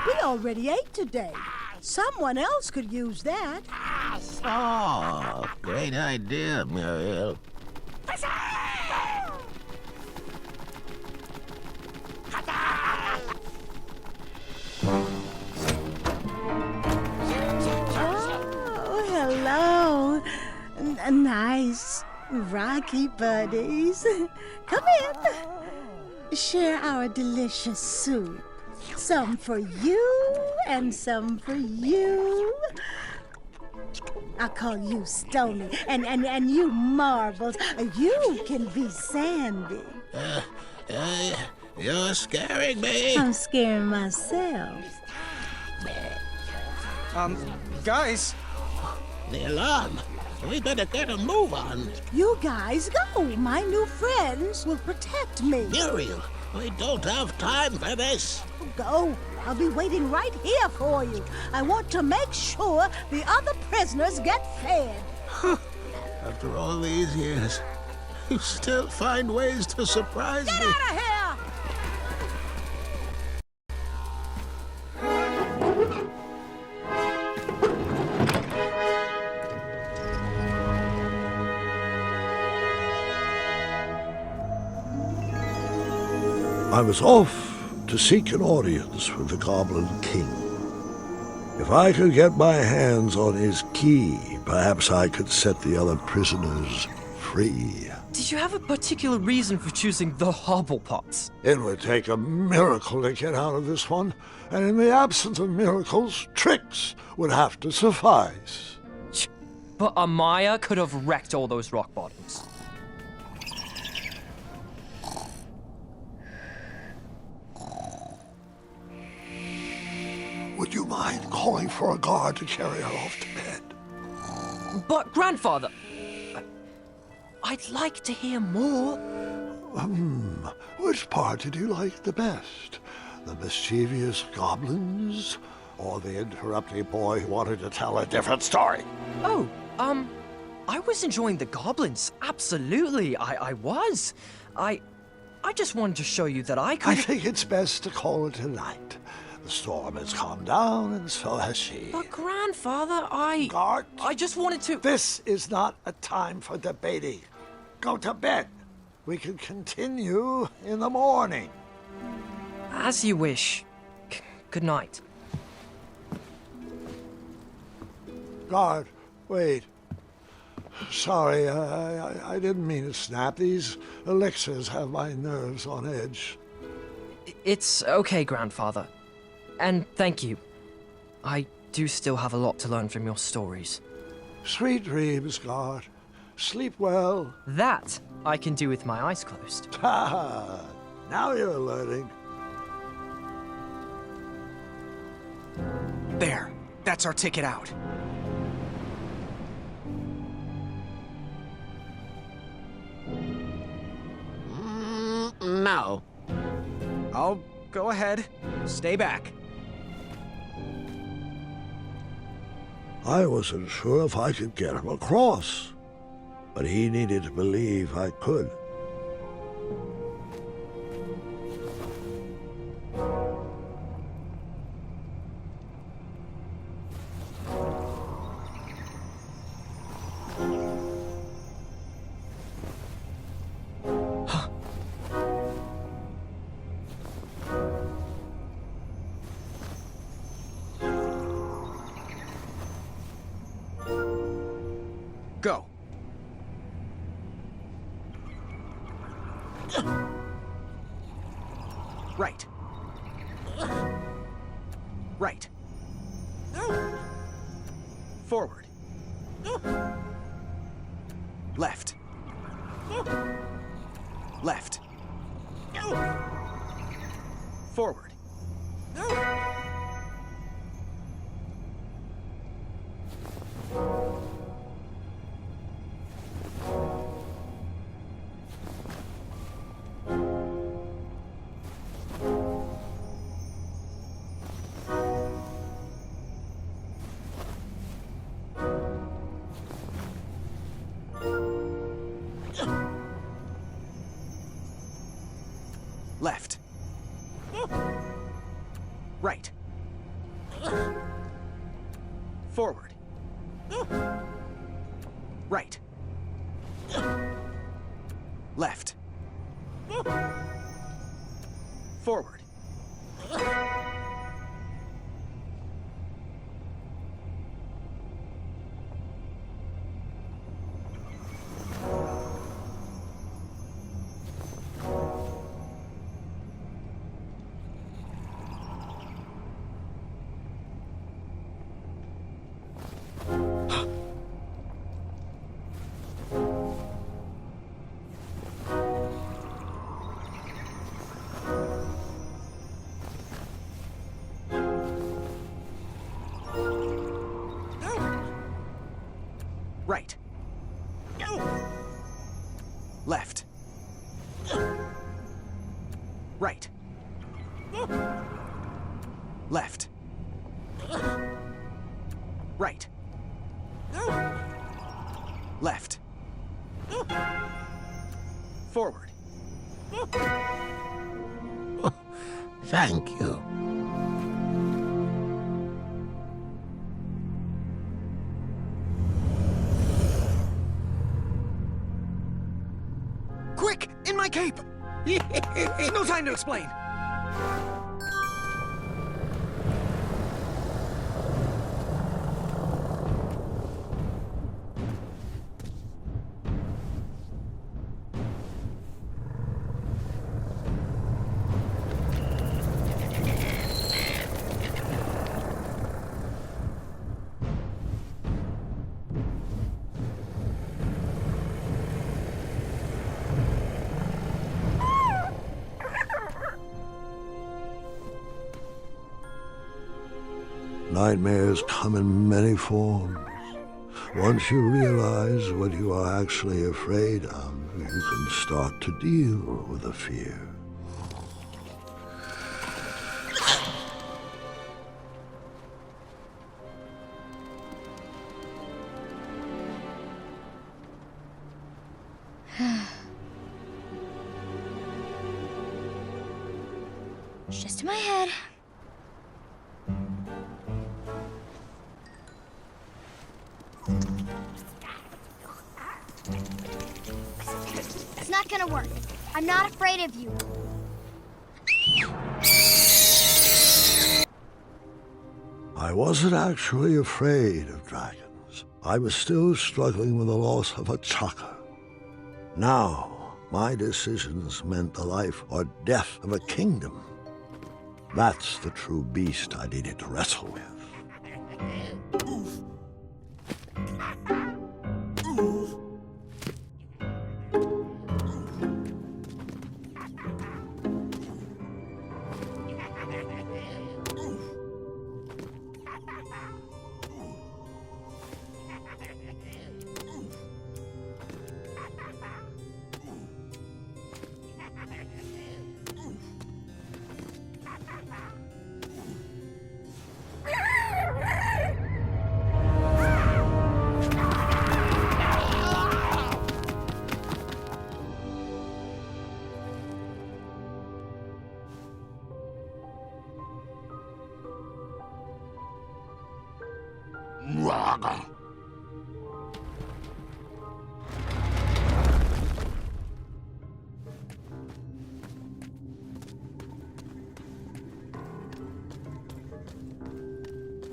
Speaker 4: We already ate today. Someone else could use that.
Speaker 11: Oh, great idea, Muriel.
Speaker 4: Oh, hello. Nice. Rocky buddies, come in. Share our delicious soup. Some for you and some for you. I'll call you Stony, and you Marbles. You can be Sandy.
Speaker 11: You're scaring me.
Speaker 4: I'm scaring myself.
Speaker 1: Guys.
Speaker 11: The alarm. We better get a move on.
Speaker 4: You guys go. My new friends will protect me.
Speaker 11: Muriel, we don't have time for this.
Speaker 4: Go. I'll be waiting right here for you. I want to make sure the other prisoners get fed.
Speaker 11: After all these years, you still find ways to surprise me.
Speaker 4: Get out of here!
Speaker 7: I was off to seek an audience with the Goblin King. If I could get my hands on his key, perhaps I could set the other prisoners free.
Speaker 12: Did you have a particular reason for choosing the Hobblepots?
Speaker 7: It would take a miracle to get out of this one, and in the absence of miracles, tricks would have to suffice.
Speaker 12: But Amaya could have wrecked all those rock bottoms.
Speaker 7: Would you mind calling for a guard to carry her off to bed?
Speaker 12: But, Grandfather, I'd like to hear more.
Speaker 7: Which part did you like the best? The mischievous goblins? Or the interrupting boy who wanted to tell a different story?
Speaker 12: Oh, I was enjoying the goblins. Absolutely, I was. I just wanted to show you that I could...
Speaker 7: I think it's best to call it a night. The storm has calmed down, and so has she.
Speaker 12: But, Grandfather,
Speaker 7: Guard!
Speaker 12: I just wanted to...
Speaker 7: This is not a time for debating. Go to bed. We can continue in the morning.
Speaker 12: As you wish. Good night.
Speaker 7: Guard, wait. Sorry, I didn't mean to snap. These elixirs have my nerves on edge.
Speaker 12: It's okay, Grandfather. And thank you. I do still have a lot to learn from your stories.
Speaker 7: Sweet dreams, Guard. Sleep well.
Speaker 12: That I can do with my eyes closed.
Speaker 7: Ha! Now you're learning.
Speaker 1: There. That's our ticket out.
Speaker 11: No.
Speaker 1: Oh, go ahead. Stay back.
Speaker 7: I wasn't sure if I could get him across, but he needed to believe I could.
Speaker 1: Go. Right. Right. Forward. Left. Left. Forward. Left. Right. Forward. Right. Left. Forward. Right. Left. Right. Left. Right. Left. Forward.
Speaker 11: Thank you.
Speaker 1: Quick! In my cape! No time to explain!
Speaker 7: Nightmares come in many forms. Once you realize what you are actually afraid of, you can start to deal with the fear.
Speaker 8: It's just in my head. It's not gonna work. I'm not afraid of you.
Speaker 7: I wasn't actually afraid of dragons. I was still struggling with the loss of a chakra. Now, my decisions meant the life or death of a kingdom. That's the true beast I needed to wrestle with.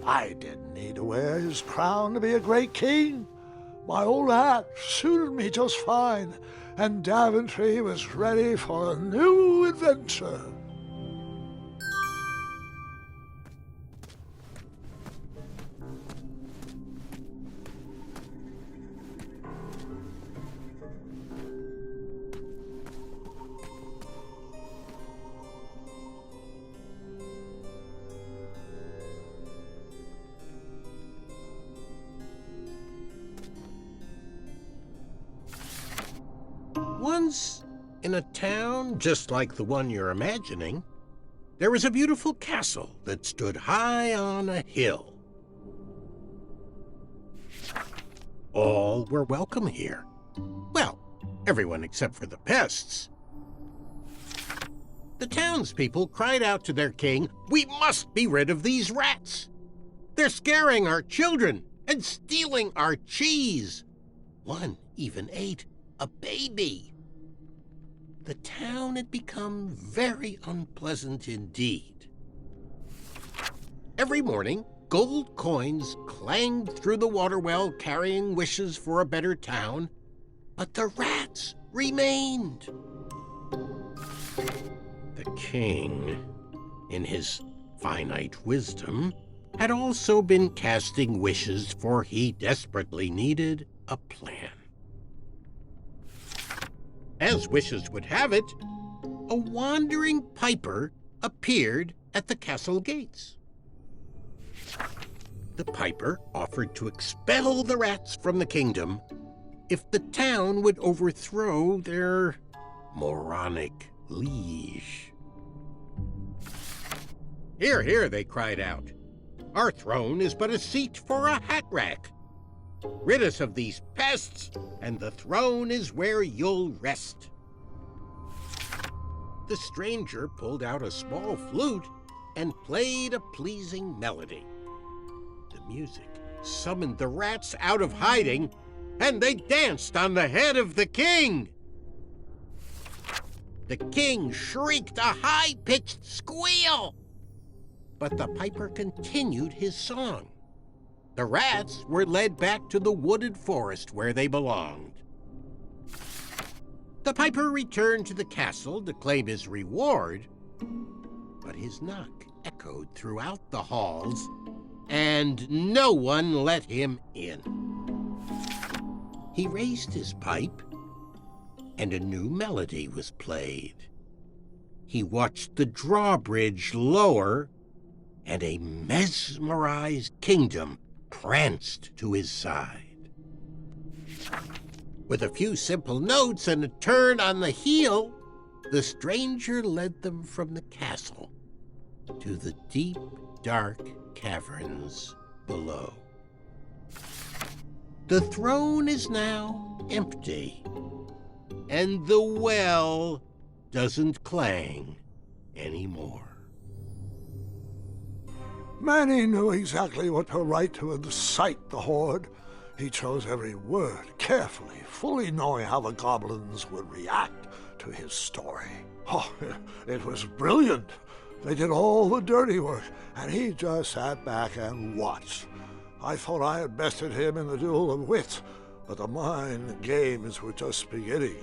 Speaker 7: I didn't need to wear his crown to be a great king. My old hat suited me just fine, and Daventry was ready for a new adventure.
Speaker 11: Once, in a town just like the one you're imagining, there was a beautiful castle that stood high on a hill. All were welcome here. Well, everyone except for the pests. The townspeople cried out to their king, "We must be rid of these rats! They're scaring our children and stealing our cheese. One even ate a baby." The town had become very unpleasant indeed. Every morning, gold coins clanged through the water well carrying wishes for a better town, but the rats remained. The king, in his finite wisdom, had also been casting wishes, for he desperately needed a plan. As wishes would have it, a wandering piper appeared at the castle gates. The piper offered to expel the rats from the kingdom if the town would overthrow their moronic liege. "Hear, hear," they cried out. "Our throne is but a seat for a hat rack. Rid us of these pests, and the throne is where you'll rest." The stranger pulled out a small flute and played a pleasing melody. The music summoned the rats out of hiding, and they danced on the head of the king. The king shrieked a high-pitched squeal, but the piper continued his song. The rats were led back to the wooded forest where they belonged. The piper returned to the castle to claim his reward, but his knock echoed throughout the halls, and no one let him in. He raised his pipe, and a new melody was played. He watched the drawbridge lower, and a mesmerized kingdom pranced to his side. With a few simple notes and a turn on the heel, the stranger led them from the castle to the deep, dark caverns below. The throne is now empty, and the well doesn't clang anymore.
Speaker 7: Manny knew exactly what to write to incite the horde. He chose every word carefully, fully knowing how the goblins would react to his story. Oh, it was brilliant. They did all the dirty work, and he just sat back and watched. I thought I had bested him in the duel of wits, but the mind games were just beginning.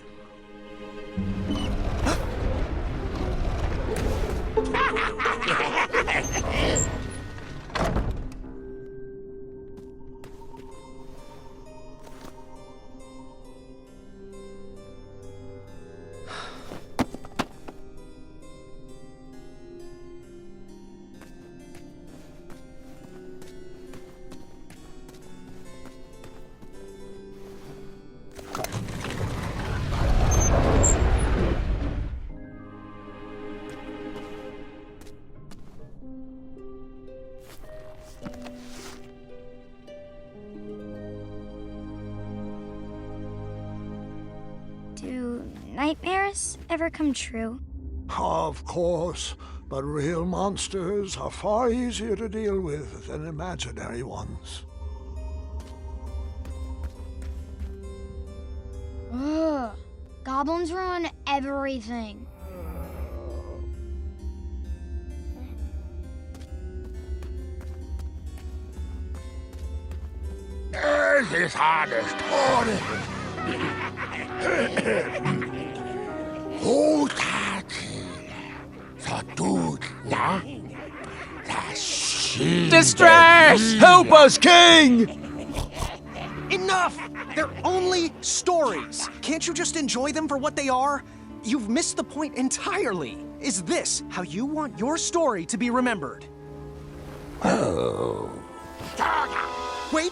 Speaker 8: Do nightmares ever come true?
Speaker 7: Of course, but real monsters are far easier to deal with than imaginary ones.
Speaker 8: Ugh. Goblins ruin everything.
Speaker 6: Es ist alles toll.
Speaker 2: Distress! Help us, King!
Speaker 1: Enough! They're only stories. Can't you just enjoy them for what they are? You've missed the point entirely. Is this how you want your story to be remembered?
Speaker 7: Oh.
Speaker 1: Wait.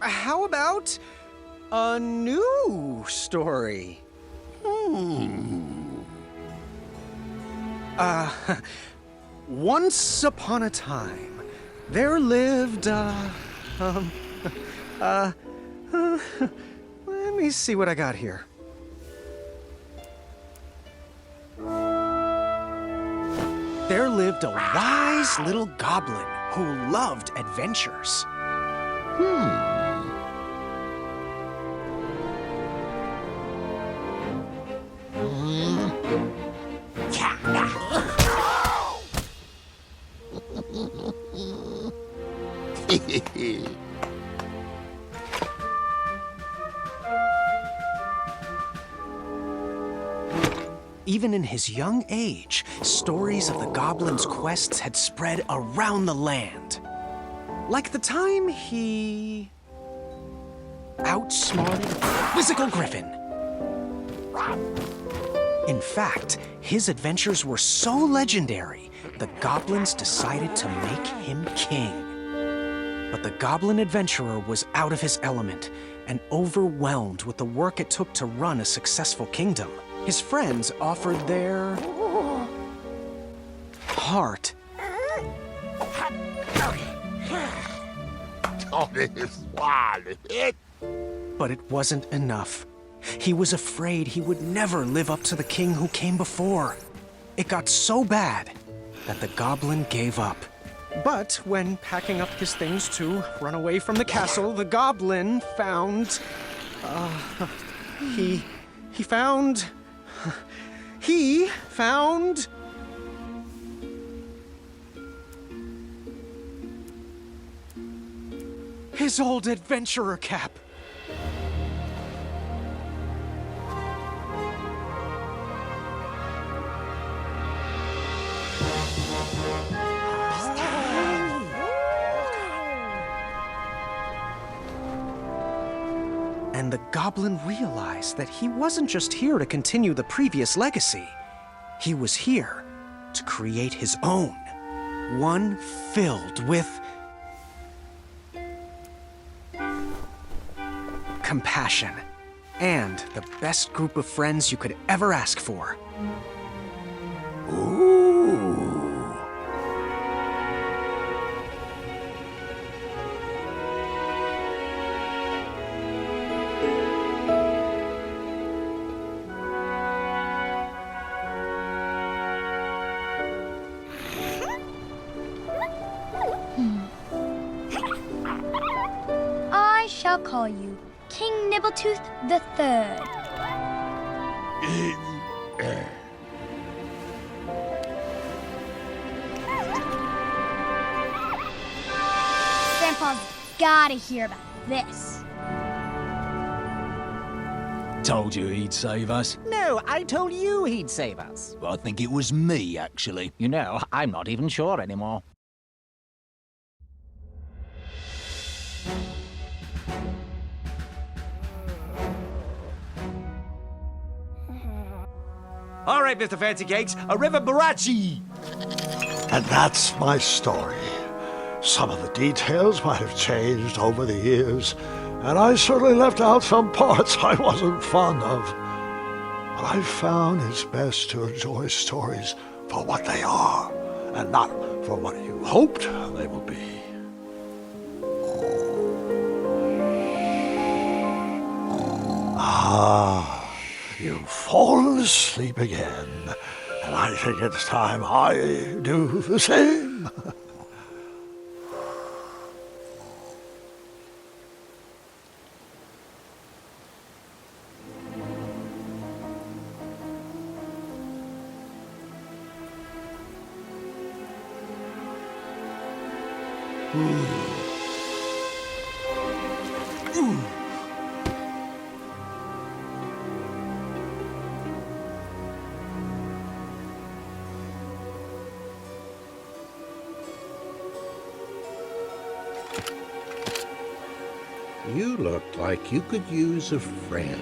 Speaker 1: How about a new story? Once upon a time, there lived, let me see what I got here. There lived a wise little goblin who loved adventures. Even in his young age, stories of the goblin's quests had spread around the land. Like the time he outsmarted a quizzical griffin. In fact, his adventures were so legendary the goblins decided to make him king. But the goblin adventurer was out of his element and overwhelmed with the work it took to run a successful kingdom. His friends offered their heart. But it wasn't enough. He was afraid he would never live up to the king who came before. It got so bad that the goblin gave up. But when packing up his things to run away from the castle, the goblin found... He found... his old adventurer cap. And the goblin realized that he wasn't just here to continue the previous legacy. He was here to create his own. One filled with compassion and the best group of friends you could ever ask for.
Speaker 7: Ooh.
Speaker 8: I shall call you King Nibbletooth the Third. Grandpa's gotta hear about this.
Speaker 2: Told you he'd save us.
Speaker 3: No, I told you he'd save us.
Speaker 2: I think it was me, actually.
Speaker 3: You know, I'm not even sure anymore.
Speaker 13: All right, Mr. Fancy Cakes, a river barachi.
Speaker 7: And that's my story. Some of the details might have changed over the years, and I certainly left out some parts I wasn't fond of. But I found it's best to enjoy stories for what they are, and not for what you hoped they would be. Ah. You've fallen asleep again, and I think it's time I do the same.
Speaker 11: You looked like you could use a friend.